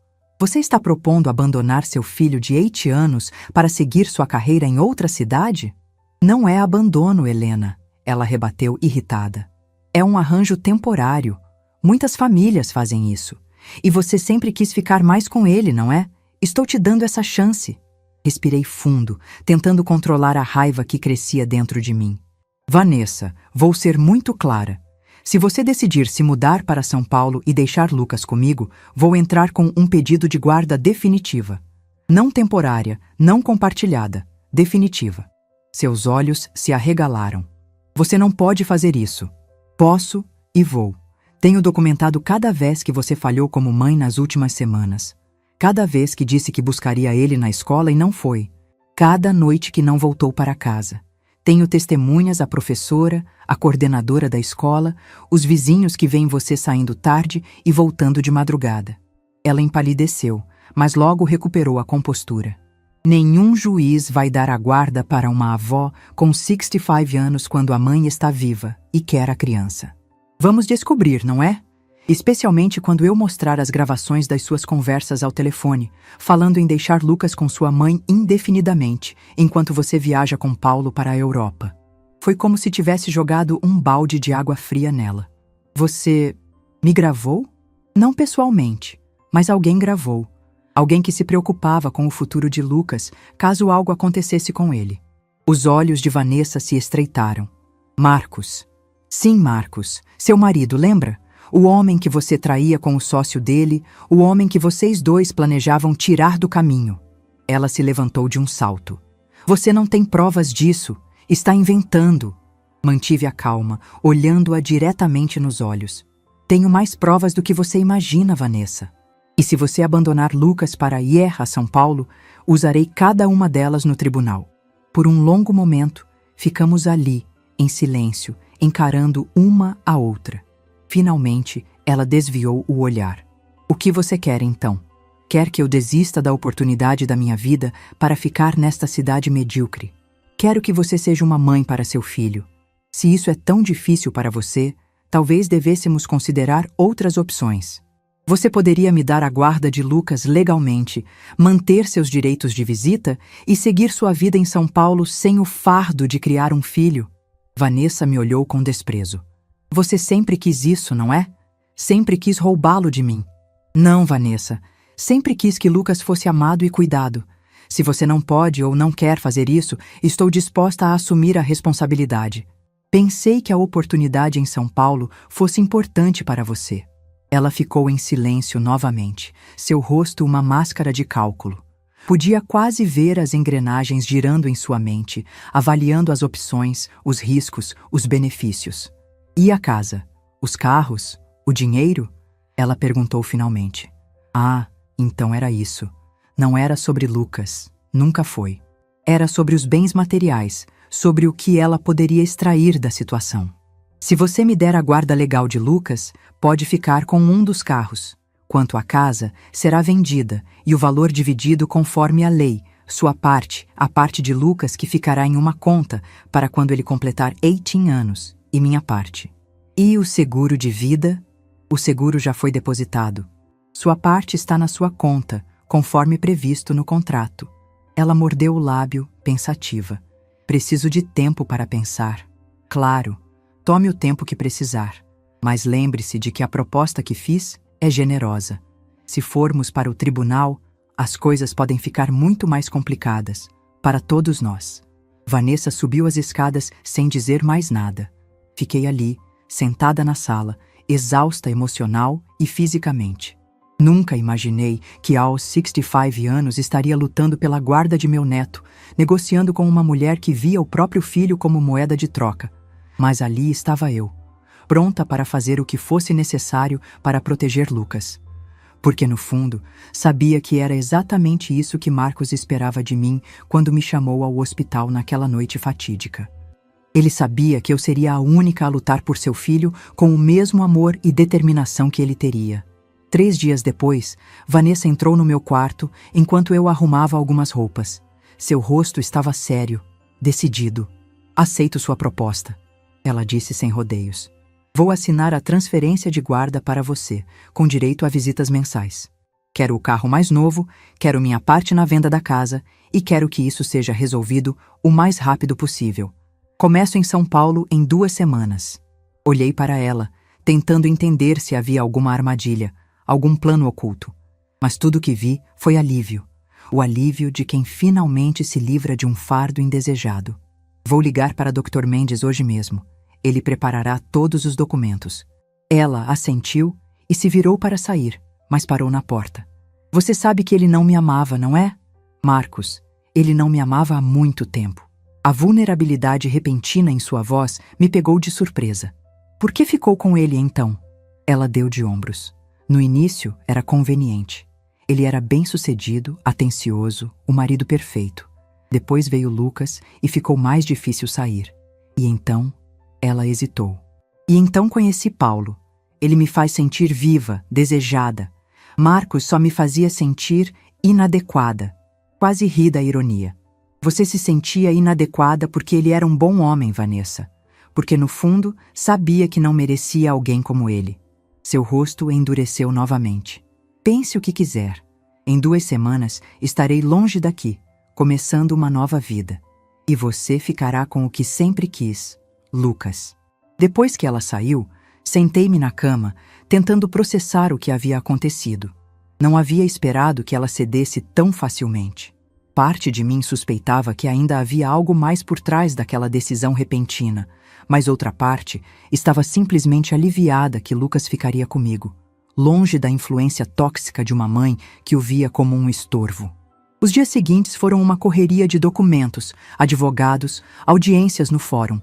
Você está propondo abandonar seu filho de 8 anos para seguir sua carreira em outra cidade? Não é abandono, Helena, ela rebateu irritada. É um arranjo temporário. Muitas famílias fazem isso. E você sempre quis ficar mais com ele, não é? Estou te dando essa chance. Respirei fundo, tentando controlar a raiva que crescia dentro de mim. Vanessa, vou ser muito clara. Se você decidir se mudar para São Paulo e deixar Lucas comigo, vou entrar com um pedido de guarda definitiva. Não temporária, não compartilhada, definitiva. Seus olhos se arregalaram. Você não pode fazer isso. Posso e vou. Tenho documentado cada vez que você falhou como mãe nas últimas semanas. Cada vez que disse que buscaria ele na escola e não foi. Cada noite que não voltou para casa. Tenho testemunhas, a professora, a coordenadora da escola, os vizinhos que veem você saindo tarde e voltando de madrugada. Ela empalideceu, mas logo recuperou a compostura. Nenhum juiz vai dar a guarda para uma avó com 65 anos quando a mãe está viva e quer a criança. Vamos descobrir, não é? Especialmente quando eu mostrar as gravações das suas conversas ao telefone, falando em deixar Lucas com sua mãe indefinidamente, enquanto você viaja com Paulo para a Europa. Foi como se tivesse jogado um balde de água fria nela. Você me gravou? Não pessoalmente, mas alguém gravou. Alguém que se preocupava com o futuro de Lucas, caso algo acontecesse com ele. Os olhos de Vanessa se estreitaram. Marcos. Sim, Marcos. Seu marido, lembra? O homem que você traía com o sócio dele, o homem que vocês dois planejavam tirar do caminho. Ela se levantou de um salto. Você não tem provas disso. Está inventando. Mantive a calma, olhando-a diretamente nos olhos. Tenho mais provas do que você imagina, Vanessa. E se você abandonar Lucas para ir a São Paulo, usarei cada uma delas no tribunal. Por um longo momento, ficamos ali, em silêncio, encarando uma a outra. Finalmente, ela desviou o olhar. O que você quer, então? Quer que eu desista da oportunidade da minha vida para ficar nesta cidade medíocre? Quero que você seja uma mãe para seu filho. Se isso é tão difícil para você, talvez devêssemos considerar outras opções. Você poderia me dar a guarda de Lucas legalmente, manter seus direitos de visita e seguir sua vida em São Paulo sem o fardo de criar um filho? Vanessa me olhou com desprezo. Você sempre quis isso, não é? Sempre quis roubá-lo de mim. Não, Vanessa. Sempre quis que Lucas fosse amado e cuidado. Se você não pode ou não quer fazer isso, estou disposta a assumir a responsabilidade. Pensei que a oportunidade em São Paulo fosse importante para você. Ela ficou em silêncio novamente, seu rosto uma máscara de cálculo. Podia quase ver as engrenagens girando em sua mente, avaliando as opções, os riscos, os benefícios. E a casa? Os carros? O dinheiro? Ela perguntou finalmente. Ah, então era isso. Não era sobre Lucas. Nunca foi. Era sobre os bens materiais, sobre o que ela poderia extrair da situação. Se você me der a guarda legal de Lucas, pode ficar com um dos carros. Quanto à casa, será vendida e o valor dividido conforme a lei, sua parte, a parte de Lucas que ficará em uma conta para quando ele completar 18 anos, e minha parte. E o seguro de vida? O seguro já foi depositado. Sua parte está na sua conta, conforme previsto no contrato. Ela mordeu o lábio, pensativa. Preciso de tempo para pensar. Claro, tome o tempo que precisar. Mas lembre-se de que a proposta que fiz é generosa. Se formos para o tribunal, as coisas podem ficar muito mais complicadas, para todos nós. Vanessa subiu as escadas sem dizer mais nada. Fiquei ali, sentada na sala, exausta emocional e fisicamente. Nunca imaginei que aos 65 anos estaria lutando pela guarda de meu neto, negociando com uma mulher que via o próprio filho como moeda de troca. Mas ali estava eu, pronta para fazer o que fosse necessário para proteger Lucas. porque no fundo sabia que era exatamente isso que Marcos esperava de mim quando me chamou ao hospital naquela noite fatídica. Ele sabia que eu seria a única a lutar por seu filho com o mesmo amor e determinação que ele teria. 3 dias depois, Vanessa entrou no meu quarto enquanto eu arrumava algumas roupas. Seu rosto estava sério, decidido. Aceito sua proposta, ela disse sem rodeios. Vou assinar a transferência de guarda para você, com direito a visitas mensais. Quero o carro mais novo, quero minha parte na venda da casa e quero que isso seja resolvido o mais rápido possível. Começo em São Paulo em 2 semanas. Olhei para ela, tentando entender se havia alguma armadilha, algum plano oculto. Mas tudo o que vi foi alívio. O alívio de quem finalmente se livra de um fardo indesejado. Vou ligar para Dr. Mendes hoje mesmo. Ele preparará todos os documentos. Ela assentiu e se virou para sair, mas parou na porta. Você sabe que ele não me amava, não é? Marcos, ele não me amava há muito tempo. A vulnerabilidade repentina em sua voz me pegou de surpresa. Por que ficou com ele então? Ela deu de ombros. No início era conveniente. Ele era bem-sucedido, atencioso, o marido perfeito. Depois veio Lucas e ficou mais difícil sair. E então, ela hesitou. E então conheci Paulo. Ele me faz sentir viva, desejada. Marcos só me fazia sentir inadequada. Quase ri da ironia. Você se sentia inadequada porque ele era um bom homem, Vanessa. Porque no fundo, sabia que não merecia alguém como ele. Seu rosto endureceu novamente. Pense o que quiser. Em 2 semanas, estarei longe daqui, começando uma nova vida. E você ficará com o que sempre quis, Lucas. Depois que ela saiu, sentei-me na cama, tentando processar o que havia acontecido. Não havia esperado que ela cedesse tão facilmente. Parte de mim suspeitava que ainda havia algo mais por trás daquela decisão repentina, mas outra parte estava simplesmente aliviada que Lucas ficaria comigo, longe da influência tóxica de uma mãe que o via como um estorvo. Os dias seguintes foram uma correria de documentos, advogados, audiências no fórum.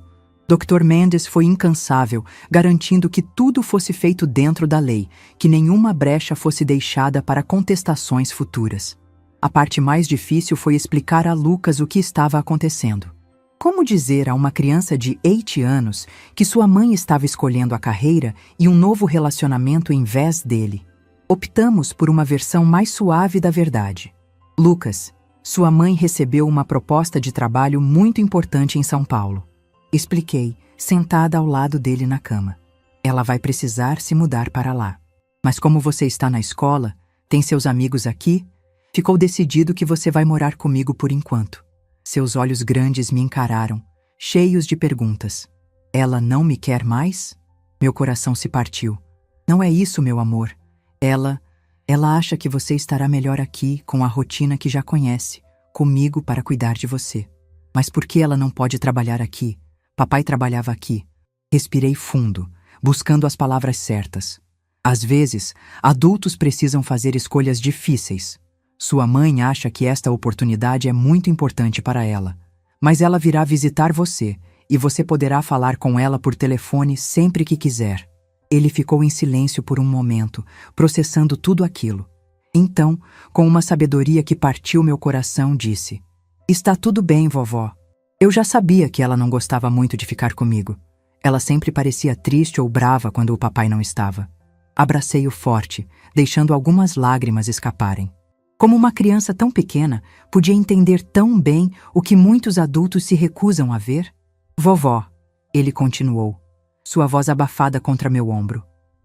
Dr. Mendes foi incansável, garantindo que tudo fosse feito dentro da lei, que nenhuma brecha fosse deixada para contestações futuras. A parte mais difícil foi explicar a Lucas o que estava acontecendo. Como dizer a uma criança de 8 anos que sua mãe estava escolhendo a carreira e um novo relacionamento em vez dele? Optamos por uma versão mais suave da verdade. Lucas, sua mãe recebeu uma proposta de trabalho muito importante em São Paulo. Expliquei, sentada ao lado dele na cama. Ela vai precisar se mudar para lá. Mas como você está na escola, tem seus amigos aqui, ficou decidido que você vai morar comigo por enquanto. Seus olhos grandes me encararam, cheios de perguntas. Ela não me quer mais? Meu coração se partiu. Não é isso, meu amor. Ela acha que você estará melhor aqui, com a rotina que já conhece, comigo para cuidar de você. Mas por que ela não pode trabalhar aqui? Papai trabalhava aqui. Respirei fundo, buscando as palavras certas. Às vezes, adultos precisam fazer escolhas difíceis. Sua mãe acha que esta oportunidade é muito importante para ela. Mas ela virá visitar você, e você poderá falar com ela por telefone sempre que quiser. Ele ficou em silêncio por um momento, processando tudo aquilo. Então, com uma sabedoria que partiu meu coração, disse: Está tudo bem, vovó. Eu já sabia que ela não gostava muito de ficar comigo. Ela sempre parecia triste ou brava quando o papai não estava. Abracei-o forte, deixando algumas lágrimas escaparem. Como uma criança tão pequena, podia entender tão bem o que muitos adultos se recusam a ver? Vovó, ele continuou, sua voz abafada contra meu ombro.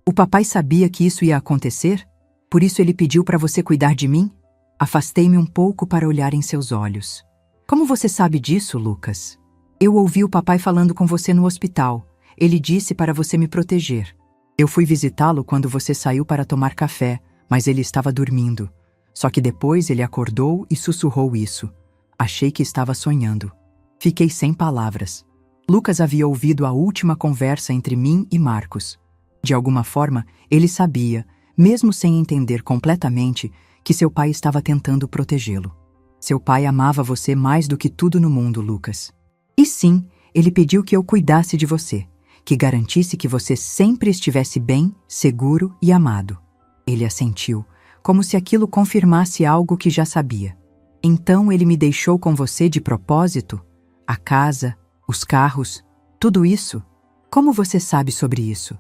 O papai sabia que isso ia acontecer? Por isso ele pediu para você cuidar de mim? Afastei-me um pouco para olhar em seus olhos. Como você sabe disso, Lucas? Eu ouvi o papai falando com você no hospital. Ele disse para você me proteger. Eu fui visitá-lo quando você saiu para tomar café, mas ele estava dormindo. Só que depois ele acordou e sussurrou isso. Achei que estava sonhando. Fiquei sem palavras. Lucas havia ouvido a última conversa entre mim e Marcos. De alguma forma, ele sabia, mesmo sem entender completamente, que seu pai estava tentando protegê-lo. Seu pai amava você mais do que tudo no mundo, Lucas. E sim, ele pediu que eu cuidasse de você, que garantisse que você sempre estivesse bem, seguro e amado. Ele assentiu, como se aquilo confirmasse algo que já sabia. Então ele me deixou com você de propósito? A casa, os carros, tudo isso? Como você sabe sobre isso?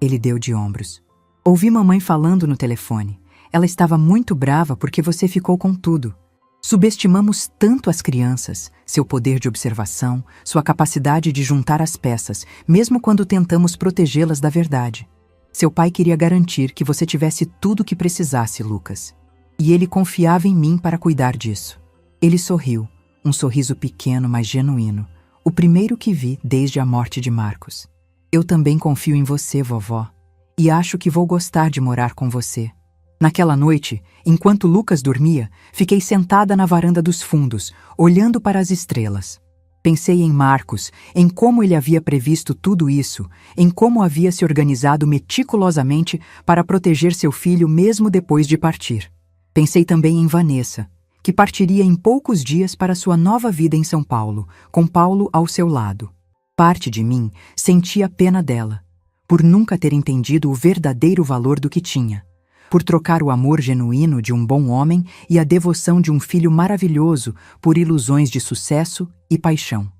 Ele deu de ombros. Ouvi mamãe falando no telefone. Ela estava muito brava porque você ficou com tudo. Subestimamos tanto as crianças, seu poder de observação, sua capacidade de juntar as peças, mesmo quando tentamos protegê-las da verdade. Seu pai queria garantir que você tivesse tudo o que precisasse, Lucas. E ele confiava em mim para cuidar disso. Ele sorriu, um sorriso pequeno, mas genuíno, o primeiro que vi desde a morte de Marcos. Eu também confio em você, vovó, e acho que vou gostar de morar com você. Naquela noite, enquanto Lucas dormia, fiquei sentada na varanda dos fundos, olhando para as estrelas. Pensei em Marcos, em como ele havia previsto tudo isso, em como havia se organizado meticulosamente para proteger seu filho mesmo depois de partir. Pensei também em Vanessa, que partiria em poucos dias para sua nova vida em São Paulo, com Paulo ao seu lado. Parte de mim sentia pena dela, por nunca ter entendido o verdadeiro valor do que tinha. Por trocar o amor genuíno de um bom homem e a devoção de um filho maravilhoso por ilusões de sucesso e paixão.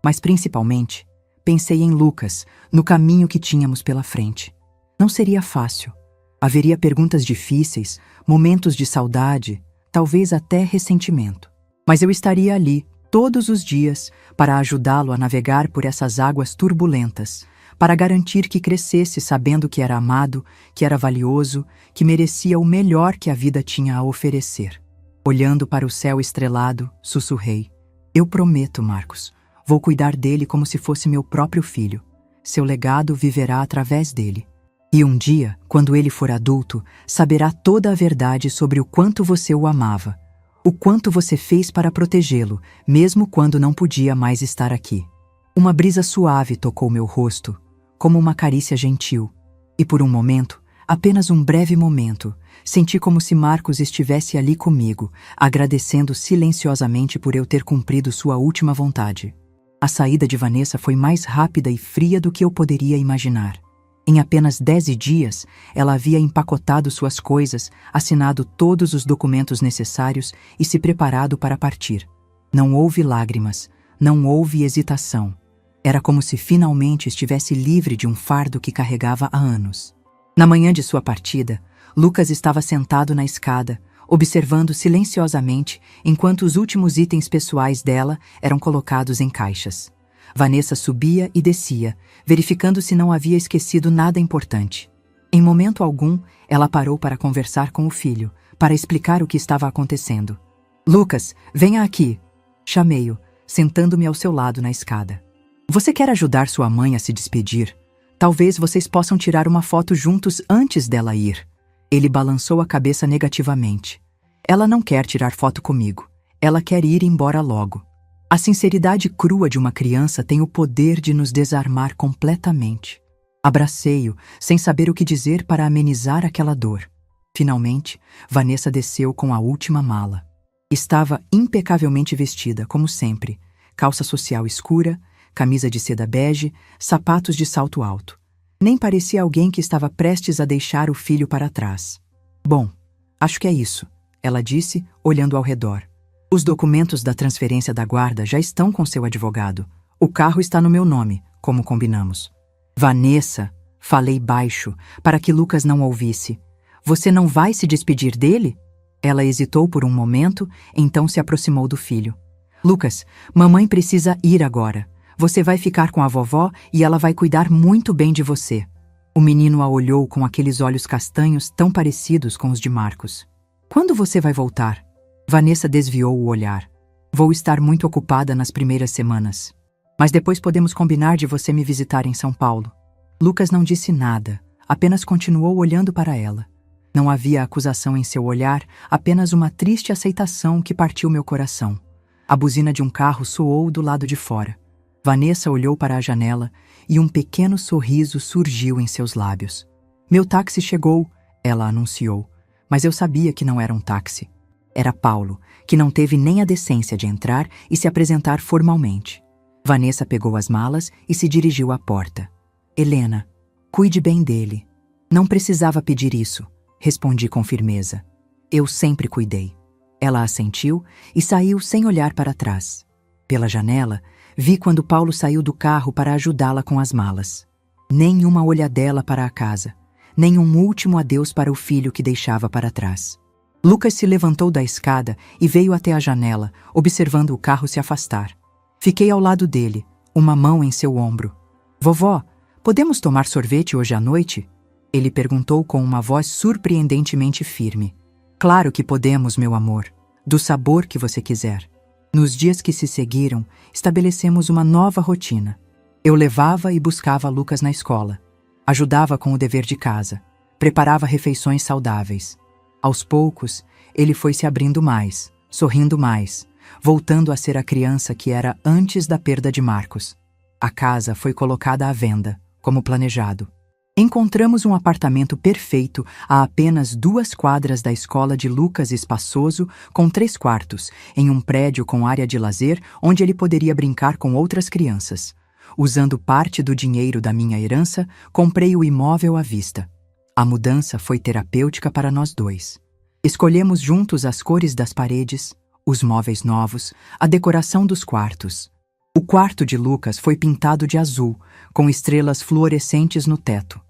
Mas principalmente, pensei em Lucas, no caminho que tínhamos pela frente. Não seria fácil. Haveria perguntas difíceis, momentos de saudade, talvez até ressentimento. Mas eu estaria ali, todos os dias, para ajudá-lo a navegar por essas águas turbulentas, para garantir que crescesse sabendo que era amado, que era valioso, que merecia o melhor que a vida tinha a oferecer. Olhando para o céu estrelado, sussurrei: eu prometo, Marcos, vou cuidar dele como se fosse meu próprio filho. Seu legado viverá através dele. E um dia, quando ele for adulto, saberá toda a verdade sobre o quanto você o amava, o quanto você fez para protegê-lo, mesmo quando não podia mais estar aqui. Uma brisa suave tocou meu rosto, como uma carícia gentil, e por um momento, apenas um breve momento, senti como se Marcos estivesse ali comigo, agradecendo silenciosamente por eu ter cumprido sua última vontade. A saída de Vanessa foi mais rápida e fria do que eu poderia imaginar. Em apenas 10 dias, ela havia empacotado suas coisas, assinado todos os documentos necessários e se preparado para partir. Não houve lágrimas, não houve hesitação. Era como se finalmente estivesse livre de um fardo que carregava há anos. Na manhã de sua partida, Lucas estava sentado na escada, observando silenciosamente enquanto os últimos itens pessoais dela eram colocados em caixas. Vanessa subia e descia, verificando se não havia esquecido nada importante. Em momento algum, ela parou para conversar com o filho, para explicar o que estava acontecendo. Lucas, venha aqui! Chamei-o, sentando-me ao seu lado na escada. Você quer ajudar sua mãe a se despedir? Talvez vocês possam tirar uma foto juntos antes dela ir. Ele balançou a cabeça negativamente. Ela não quer tirar foto comigo. Ela quer ir embora logo. A sinceridade crua de uma criança tem o poder de nos desarmar completamente. Abracei-o, sem saber o que dizer para amenizar aquela dor. Finalmente, Vanessa desceu com a última mala. Estava impecavelmente vestida, como sempre. Calça social escura, camisa de seda bege, sapatos de salto alto. Nem parecia alguém que estava prestes a deixar o filho para trás. Bom, acho que é isso, ela disse, olhando ao redor. Os documentos da transferência da guarda já estão com seu advogado. O carro está no meu nome, como combinamos. Vanessa, falei baixo, para que Lucas não ouvisse. Você não vai se despedir dele? Ela hesitou por um momento, então se aproximou do filho. Lucas, mamãe precisa ir agora. Você vai ficar com a vovó e ela vai cuidar muito bem de você. O menino a olhou com aqueles olhos castanhos tão parecidos com os de Marcos. Quando você vai voltar? Vanessa desviou o olhar. Vou estar muito ocupada nas primeiras semanas. Mas depois podemos combinar de você me visitar em São Paulo. Lucas não disse nada, apenas continuou olhando para ela. Não havia acusação em seu olhar, apenas uma triste aceitação que partiu meu coração. A buzina de um carro soou do lado de fora. Vanessa olhou para a janela e um pequeno sorriso surgiu em seus lábios. Meu táxi chegou, ela anunciou, mas eu sabia que não era um táxi. Era Paulo, que não teve nem a decência de entrar e se apresentar formalmente. Vanessa pegou as malas e se dirigiu à porta. Helena, cuide bem dele. Não precisava pedir isso, respondi com firmeza. Eu sempre cuidei. Ela assentiu e saiu sem olhar para trás. Pela janela, vi quando Paulo saiu do carro para ajudá-la com as malas. Nem uma olhadela para a casa, nem um último adeus para o filho que deixava para trás. Lucas se levantou da escada e veio até a janela, observando o carro se afastar. Fiquei ao lado dele, uma mão em seu ombro. Vovó, podemos tomar sorvete hoje à noite? Ele perguntou com uma voz surpreendentemente firme. Claro que podemos, meu amor, do sabor que você quiser. Nos dias que se seguiram, estabelecemos uma nova rotina. Eu levava e buscava Lucas na escola. Ajudava com o dever de casa. Preparava refeições saudáveis. Aos poucos, ele foi se abrindo mais, sorrindo mais, voltando a ser a criança que era antes da perda de Marcos. A casa foi colocada à venda, como planejado. Encontramos um apartamento perfeito a apenas 2 quadras da escola de Lucas, espaçoso, com 3 quartos, em um prédio com área de lazer onde ele poderia brincar com outras crianças. Usando parte do dinheiro da minha herança, comprei o imóvel à vista. A mudança foi terapêutica para nós dois. Escolhemos juntos as cores das paredes, os móveis novos, a decoração dos quartos. O quarto de Lucas foi pintado de azul, com estrelas fluorescentes no teto.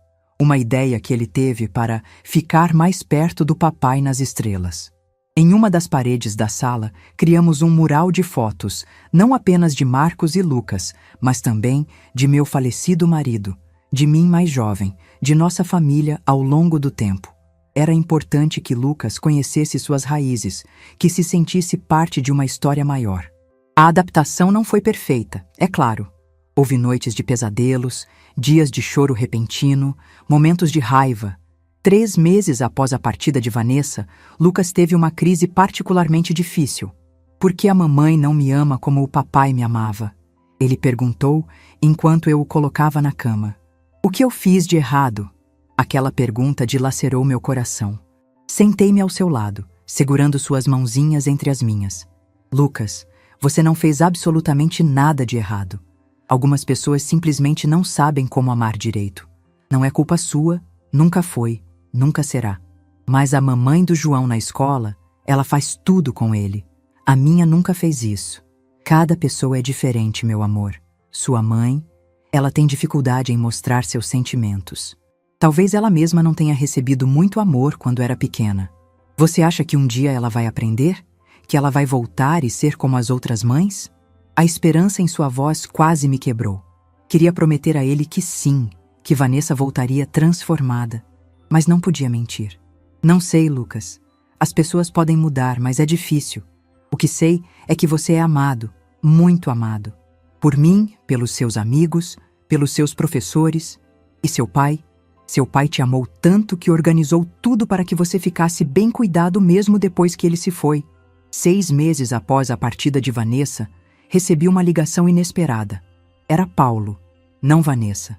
Uma ideia que ele teve para ficar mais perto do papai nas estrelas. Em uma das paredes da sala, criamos um mural de fotos, não apenas de Marcos e Lucas, mas também de meu falecido marido, de mim mais jovem, de nossa família ao longo do tempo. Era importante que Lucas conhecesse suas raízes, que se sentisse parte de uma história maior. A adaptação não foi perfeita, é claro. Houve noites de pesadelos, dias de choro repentino, momentos de raiva. 3 meses após a partida de Vanessa, Lucas teve uma crise particularmente difícil. Por que a mamãe não me ama como o papai me amava? Ele perguntou enquanto eu o colocava na cama. O que eu fiz de errado? Aquela pergunta dilacerou meu coração. Sentei-me ao seu lado, segurando suas mãozinhas entre as minhas. Lucas, você não fez absolutamente nada de errado. Algumas pessoas simplesmente não sabem como amar direito. Não é culpa sua, nunca foi, nunca será. Mas a mamãe do João na escola, ela faz tudo com ele. A minha nunca fez isso. Cada pessoa é diferente, meu amor. Sua mãe, ela tem dificuldade em mostrar seus sentimentos. Talvez ela mesma não tenha recebido muito amor quando era pequena. Você acha que um dia ela vai aprender? Que ela vai voltar e ser como as outras mães? A esperança em sua voz quase me quebrou. Queria prometer a ele que sim, que Vanessa voltaria transformada. Mas não podia mentir. Não sei, Lucas. As pessoas podem mudar, mas é difícil. O que sei é que você é amado, muito amado. Por mim, pelos seus amigos, pelos seus professores. E seu pai? Seu pai te amou tanto que organizou tudo para que você ficasse bem cuidado mesmo depois que ele se foi. 6 meses após a partida de Vanessa, recebi uma ligação inesperada. Era Paulo, não Vanessa.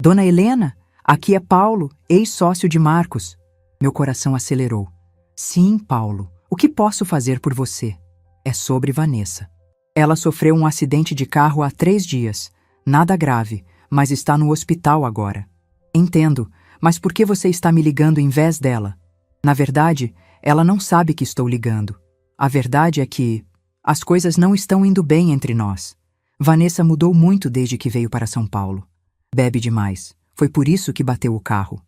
Dona Helena, aqui é Paulo, ex-sócio de Marcos. Meu coração acelerou. Sim, Paulo, o que posso fazer por você? É sobre Vanessa. Ela sofreu um acidente de carro há 3 dias. Nada grave, mas está no hospital agora. Entendo, mas por que você está me ligando em vez dela? Na verdade, ela não sabe que estou ligando. A verdade é que as coisas não estão indo bem entre nós. Vanessa mudou muito desde que veio para São Paulo. Bebe demais. Foi por isso que bateu o carro.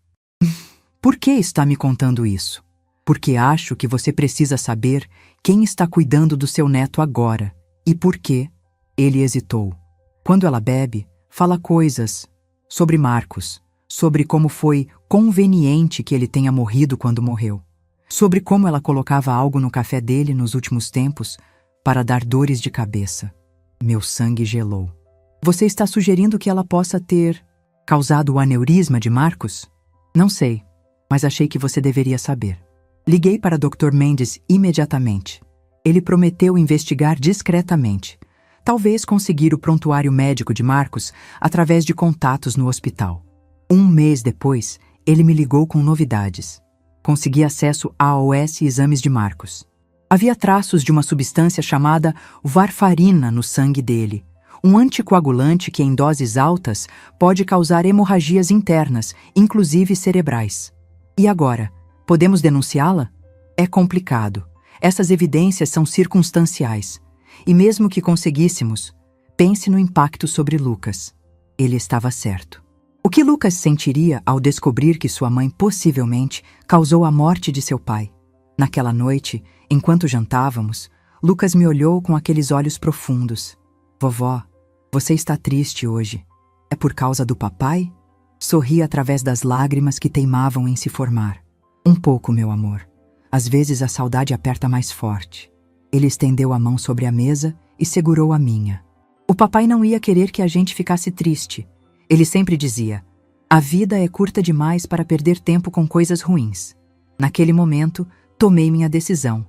Por que está me contando isso? Porque acho que você precisa saber quem está cuidando do seu neto agora. E por quê? Ele hesitou. Quando ela bebe, fala coisas sobre Marcos, sobre como foi conveniente que ele tenha morrido quando morreu, sobre como ela colocava algo no café dele nos últimos tempos para dar dores de cabeça. Meu sangue gelou. Você está sugerindo que ela possa ter causado o aneurisma de Marcos? Não sei, mas achei que você deveria saber. Liguei para Dr. Mendes imediatamente. Ele prometeu investigar discretamente. Talvez conseguir o prontuário médico de Marcos através de contatos no hospital. 1 mês depois, ele me ligou com novidades. Consegui acesso a AOS e exames de Marcos. Havia traços de uma substância chamada varfarina no sangue dele, um anticoagulante que em doses altas pode causar hemorragias internas, inclusive cerebrais. E agora, podemos denunciá-la? É complicado. Essas evidências são circunstanciais. E mesmo que conseguíssemos, pense no impacto sobre Lucas. Ele estava certo. O que Lucas sentiria ao descobrir que sua mãe possivelmente causou a morte de seu pai? Naquela noite, enquanto jantávamos, Lucas me olhou com aqueles olhos profundos. Vovó, você está triste hoje. É por causa do papai? Sorri através das lágrimas que teimavam em se formar. Um pouco, meu amor. Às vezes a saudade aperta mais forte. Ele estendeu a mão sobre a mesa e segurou a minha. O papai não ia querer que a gente ficasse triste. Ele sempre dizia: a vida é curta demais para perder tempo com coisas ruins. Naquele momento, tomei minha decisão.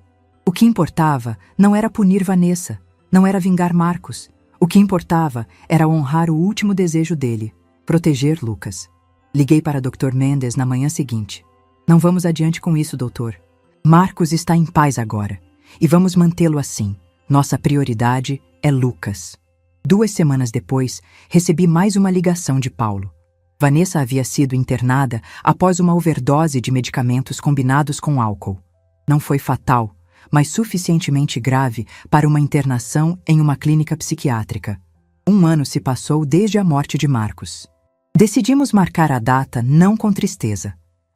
O que importava não era punir Vanessa, não era vingar Marcos. O que importava era honrar o último desejo dele, proteger Lucas. Liguei para Dr. Mendes na manhã seguinte. Não vamos adiante com isso, doutor. Marcos está em paz agora, e vamos mantê-lo assim. Nossa prioridade é Lucas. 2 semanas depois, recebi mais uma ligação de Paulo. Vanessa havia sido internada após uma overdose de medicamentos combinados com álcool. Não foi fatal, mas suficientemente grave para uma internação em uma clínica psiquiátrica. 1 ano se passou desde a morte de Marcos. Decidimos marcar a data não com tristeza,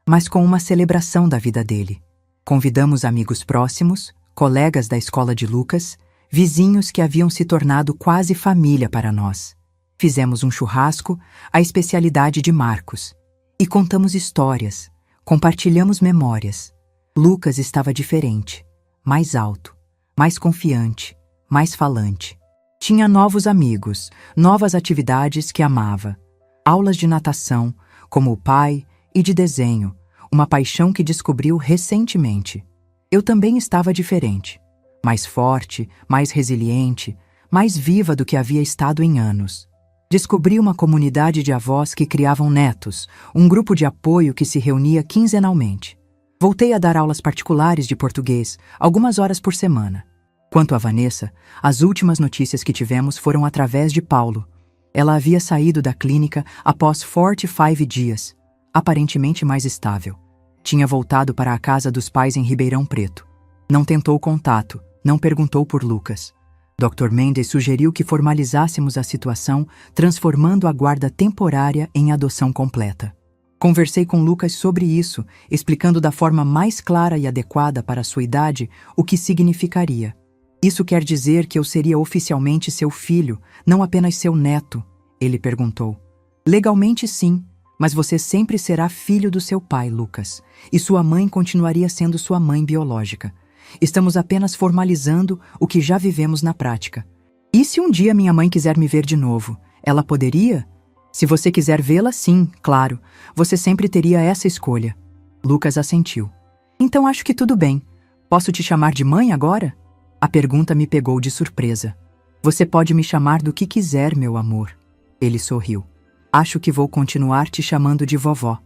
mas com uma celebração da vida dele. Convidamos amigos próximos, colegas da escola de Lucas, vizinhos que haviam se tornado quase família para nós. Fizemos um churrasco, a especialidade de Marcos, e contamos histórias, compartilhamos memórias. Lucas estava diferente, mais alto, mais confiante, mais falante. Tinha novos amigos, novas atividades que amava. Aulas de natação, como o pai, e de desenho, uma paixão que descobriu recentemente. Eu também estava diferente. Mais forte, mais resiliente, mais viva do que havia estado em anos. Descobri uma comunidade de avós que criavam netos, um grupo de apoio que se reunia quinzenalmente. Voltei a dar aulas particulares de português, algumas horas por semana. Quanto a Vanessa, as últimas notícias que tivemos foram através de Paulo. Ela havia saído da clínica após 45 dias, aparentemente mais estável. Tinha voltado para a casa dos pais em Ribeirão Preto. Não tentou contato, não perguntou por Lucas. Dr. Mendes sugeriu que formalizássemos a situação, transformando a guarda temporária em adoção completa. Conversei com Lucas sobre isso, explicando da forma mais clara e adequada para a sua idade o que significaria. Isso quer dizer que eu seria oficialmente seu filho, não apenas seu neto? Ele perguntou. Legalmente sim, mas você sempre será filho do seu pai, Lucas, e sua mãe continuaria sendo sua mãe biológica. Estamos apenas formalizando o que já vivemos na prática. E se um dia minha mãe quiser me ver de novo, ela poderia? Se você quiser vê-la, sim, claro. Você sempre teria essa escolha. Lucas assentiu. Então acho que tudo bem. Posso te chamar de mãe agora? A pergunta me pegou de surpresa. Você pode me chamar do que quiser, meu amor. Ele sorriu. Acho que vou continuar te chamando de vovó.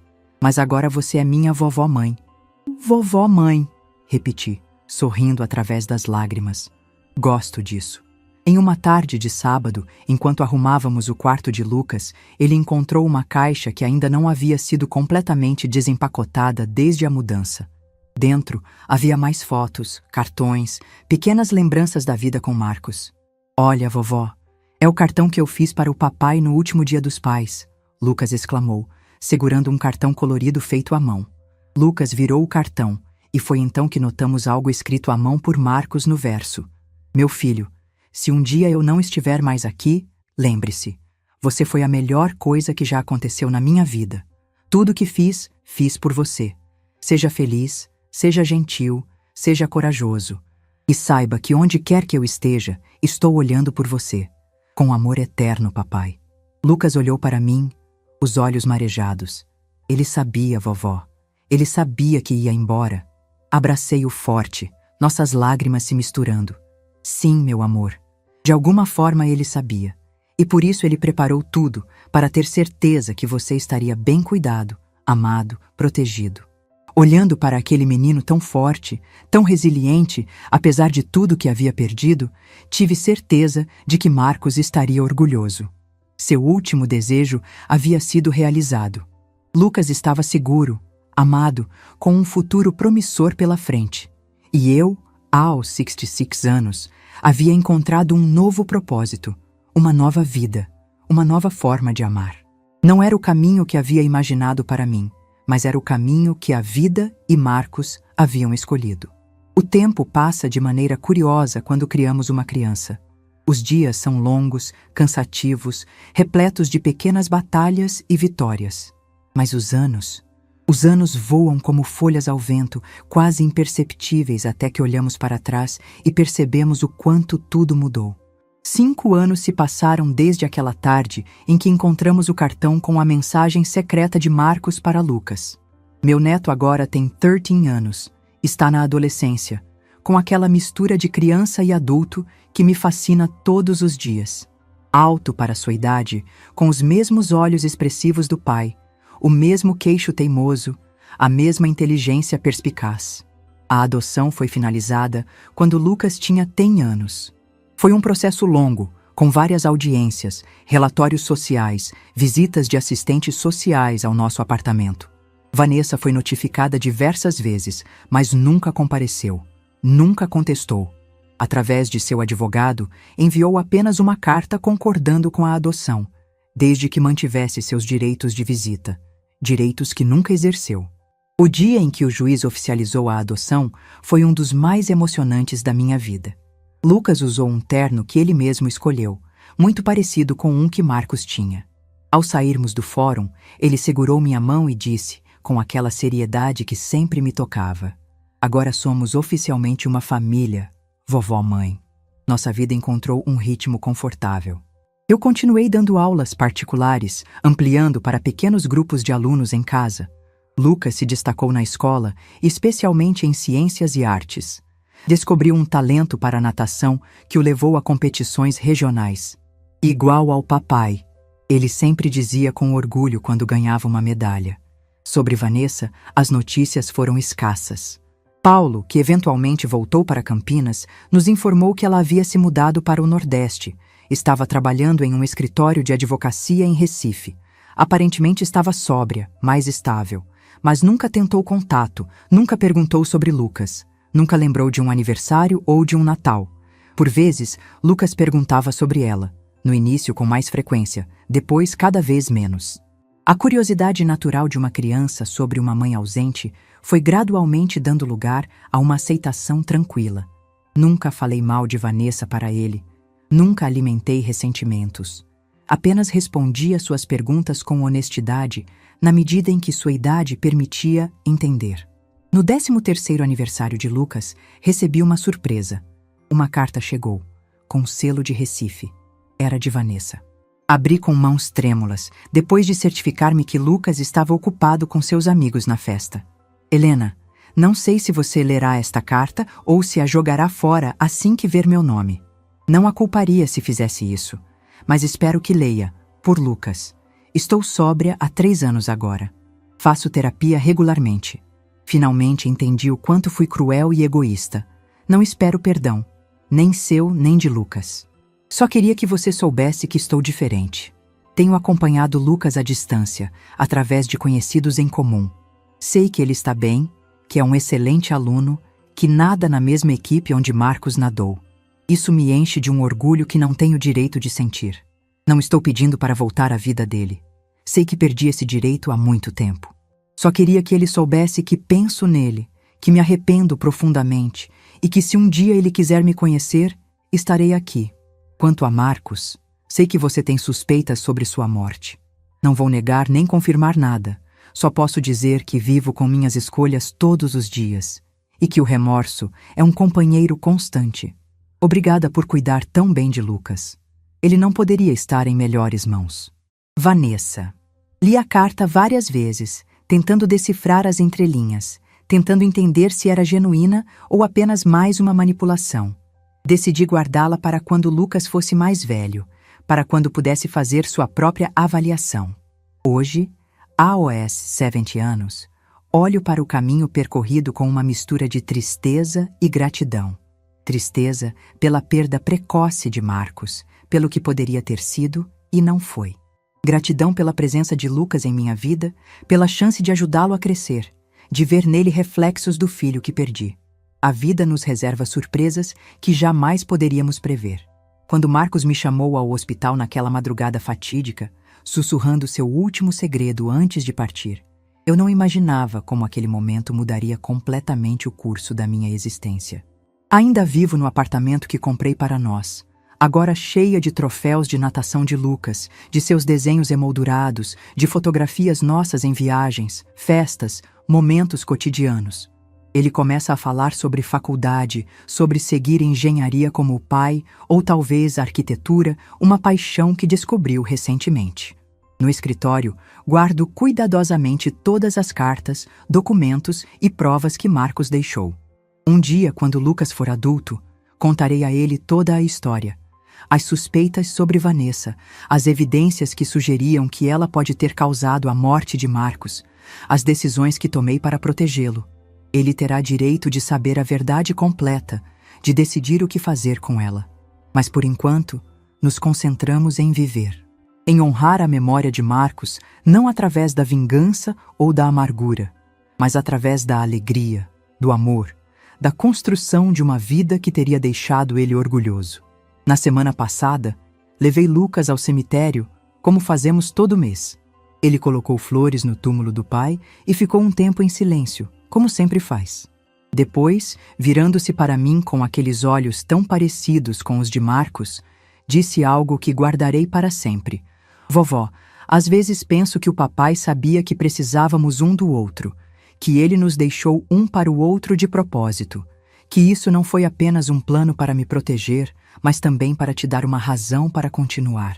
Mas agora você é minha vovó-mãe. Vovó-mãe, repeti, sorrindo através das lágrimas. Gosto disso. Em uma tarde de sábado, enquanto arrumávamos o quarto de Lucas, ele encontrou uma caixa que ainda não havia sido completamente desempacotada desde a mudança. Dentro havia mais fotos, cartões, pequenas lembranças da vida com Marcos. Olha, vovó, é o cartão que eu fiz para o papai no último dia dos pais, Lucas exclamou, segurando um cartão colorido feito à mão. Lucas virou o cartão, e foi então que notamos algo escrito à mão por Marcos no verso. Meu filho, se um dia eu não estiver mais aqui, lembre-se, você foi a melhor coisa que já aconteceu na minha vida. Tudo o que fiz, fiz por você. Seja feliz, seja gentil, seja corajoso. E saiba que onde quer que eu esteja, estou olhando por você. Com amor eterno, papai. Lucas olhou para mim, os olhos marejados. Ele sabia, vovó. Ele sabia que ia embora. Abracei-o forte, nossas lágrimas se misturando. Sim, meu amor. De alguma forma ele sabia. E por isso ele preparou tudo para ter certeza que você estaria bem cuidado, amado, protegido. Olhando para aquele menino tão forte, tão resiliente, apesar de tudo que havia perdido, tive certeza de que Marcos estaria orgulhoso. Seu último desejo havia sido realizado. Lucas estava seguro, amado, com um futuro promissor pela frente. E eu, aos 66 anos, havia encontrado um novo propósito, uma nova vida, uma nova forma de amar. Não era o caminho que havia imaginado para mim, mas era o caminho que a vida e Marcos haviam escolhido. O tempo passa de maneira curiosa quando criamos uma criança. Os dias são longos, cansativos, repletos de pequenas batalhas e vitórias. Mas os anos voam como folhas ao vento, quase imperceptíveis até que olhamos para trás e percebemos o quanto tudo mudou. 5 anos se passaram desde aquela tarde em que encontramos o cartão com a mensagem secreta de Marcos para Lucas. Meu neto agora tem 13 anos, está na adolescência, com aquela mistura de criança e adulto que me fascina todos os dias. Alto para sua idade, com os mesmos olhos expressivos do pai, o mesmo queixo teimoso, a mesma inteligência perspicaz. A adoção foi finalizada quando Lucas tinha 10 anos. Foi um processo longo, com várias audiências, relatórios sociais, visitas de assistentes sociais ao nosso apartamento. Vanessa foi notificada diversas vezes, mas nunca compareceu, nunca contestou. Através de seu advogado, enviou apenas uma carta concordando com a adoção, desde que mantivesse seus direitos de visita, direitos que nunca exerceu. O dia em que o juiz oficializou a adoção foi um dos mais emocionantes da minha vida. Lucas usou um terno que ele mesmo escolheu, muito parecido com um que Marcos tinha. Ao sairmos do fórum, ele segurou minha mão e disse, com aquela seriedade que sempre me tocava: "Agora somos oficialmente uma família, vovó-mãe." Nossa vida encontrou um ritmo confortável. Eu continuei dando aulas particulares, ampliando para pequenos grupos de alunos em casa. Lucas se destacou na escola, especialmente em ciências e artes. Descobriu um talento para a natação que o levou a competições regionais. Igual ao papai, ele sempre dizia com orgulho quando ganhava uma medalha. Sobre Vanessa, as notícias foram escassas. Paulo, que eventualmente voltou para Campinas, nos informou que ela havia se mudado para o Nordeste. Estava trabalhando em um escritório de advocacia em Recife. Aparentemente estava sóbria, mais estável. Mas nunca tentou contato, nunca perguntou sobre Lucas. Nunca lembrou de um aniversário ou de um Natal. Por vezes, Lucas perguntava sobre ela, no início com mais frequência, depois cada vez menos. A curiosidade natural de uma criança sobre uma mãe ausente foi gradualmente dando lugar a uma aceitação tranquila. Nunca falei mal de Vanessa para ele. Nunca alimentei ressentimentos. Apenas respondi às suas perguntas com honestidade, na medida em que sua idade permitia entender. No 13º aniversário de Lucas, recebi uma surpresa. Uma carta chegou, com selo de Recife. Era de Vanessa. Abri com mãos trêmulas, depois de certificar-me que Lucas estava ocupado com seus amigos na festa. "Helena, não sei se você lerá esta carta ou se a jogará fora assim que ver meu nome. Não a culparia se fizesse isso, mas espero que leia, por Lucas. Estou sóbria há 3 anos agora. Faço terapia regularmente. Finalmente entendi o quanto fui cruel e egoísta. Não espero perdão, nem seu nem de Lucas. Só queria que você soubesse que estou diferente. Tenho acompanhado Lucas à distância, através de conhecidos em comum. Sei que ele está bem, que é um excelente aluno, que nada na mesma equipe onde Marcos nadou. Isso me enche de um orgulho que não tenho direito de sentir. Não estou pedindo para voltar à vida dele. Sei que perdi esse direito há muito tempo. Só queria que ele soubesse que penso nele, que me arrependo profundamente e que se um dia ele quiser me conhecer, estarei aqui. Quanto a Marcos, sei que você tem suspeitas sobre sua morte. Não vou negar nem confirmar nada. Só posso dizer que vivo com minhas escolhas todos os dias e que o remorso é um companheiro constante. Obrigada por cuidar tão bem de Lucas. Ele não poderia estar em melhores mãos. Vanessa." Li a carta várias vezes, tentando decifrar as entrelinhas, tentando entender se era genuína ou apenas mais uma manipulação. Decidi guardá-la para quando Lucas fosse mais velho, para quando pudesse fazer sua própria avaliação. Hoje, aos 70 anos, olho para o caminho percorrido com uma mistura de tristeza e gratidão. Tristeza pela perda precoce de Marcos, pelo que poderia ter sido e não foi. Gratidão pela presença de Lucas em minha vida, pela chance de ajudá-lo a crescer, de ver nele reflexos do filho que perdi. A vida nos reserva surpresas que jamais poderíamos prever. Quando Marcos me chamou ao hospital naquela madrugada fatídica, sussurrando seu último segredo antes de partir, eu não imaginava como aquele momento mudaria completamente o curso da minha existência. Ainda vivo no apartamento que comprei para nós, agora cheia de troféus de natação de Lucas, de seus desenhos emoldurados, de fotografias nossas em viagens, festas, momentos cotidianos. Ele começa a falar sobre faculdade, sobre seguir engenharia como o pai, ou talvez arquitetura, uma paixão que descobriu recentemente. No escritório, guardo cuidadosamente todas as cartas, documentos e provas que Marcos deixou. Um dia, quando Lucas for adulto, contarei a ele toda a história. As suspeitas sobre Vanessa, as evidências que sugeriam que ela pode ter causado a morte de Marcos, as decisões que tomei para protegê-lo. Ele terá direito de saber a verdade completa, de decidir o que fazer com ela. Mas, por enquanto, nos concentramos em viver. Em honrar a memória de Marcos, não através da vingança ou da amargura, mas através da alegria, do amor, da construção de uma vida que teria deixado ele orgulhoso. Na semana passada, levei Lucas ao cemitério, como fazemos todo mês. Ele colocou flores no túmulo do pai e ficou um tempo em silêncio, como sempre faz. Depois, virando-se para mim com aqueles olhos tão parecidos com os de Marcos, disse algo que guardarei para sempre. Vovó, às vezes penso que o papai sabia que precisávamos um do outro, que ele nos deixou um para o outro de propósito, que isso não foi apenas um plano para me proteger, mas também para te dar uma razão para continuar.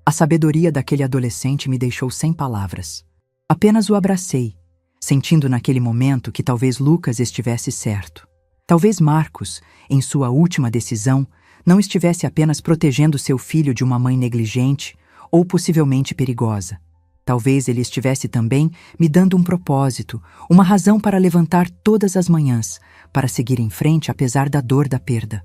A sabedoria daquele adolescente me deixou sem palavras. Apenas o abracei, sentindo naquele momento que talvez Lucas estivesse certo. Talvez Marcos, em sua última decisão, não estivesse apenas protegendo seu filho de uma mãe negligente ou possivelmente perigosa. Talvez ele estivesse também me dando um propósito, uma razão para levantar todas as manhãs, para seguir em frente apesar da dor da perda.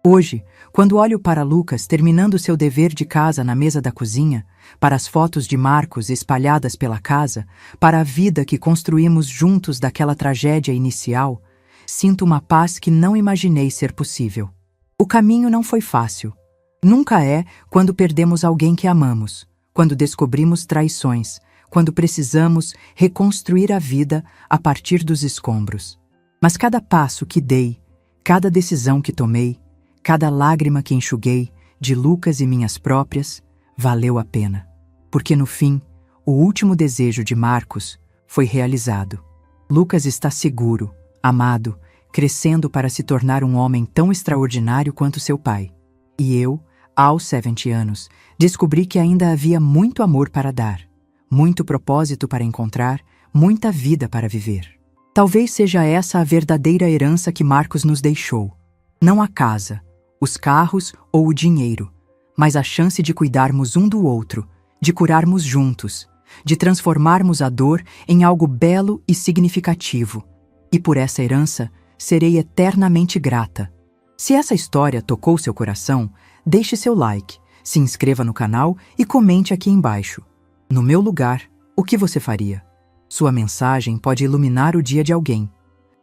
Hoje, quando olho para Lucas terminando seu dever de casa na mesa da cozinha, para as fotos de Marcos espalhadas pela casa, para a vida que construímos juntos daquela tragédia inicial, sinto uma paz que não imaginei ser possível. O caminho não foi fácil. Nunca é quando perdemos alguém que amamos, quando descobrimos traições, quando precisamos reconstruir a vida a partir dos escombros. Mas cada passo que dei, cada decisão que tomei, cada lágrima que enxuguei, de Lucas e minhas próprias, valeu a pena. Porque no fim, o último desejo de Marcos foi realizado. Lucas está seguro, amado, crescendo para se tornar um homem tão extraordinário quanto seu pai. E eu, aos 70 anos, descobri que ainda havia muito amor para dar, muito propósito para encontrar, muita vida para viver. Talvez seja essa a verdadeira herança que Marcos nos deixou. Não a casa, os carros ou o dinheiro, mas a chance de cuidarmos um do outro, de curarmos juntos, de transformarmos a dor em algo belo e significativo. E por essa herança, serei eternamente grata. Se essa história tocou seu coração, deixe seu like, se inscreva no canal e comente aqui embaixo. No meu lugar, o que você faria? Sua mensagem pode iluminar o dia de alguém.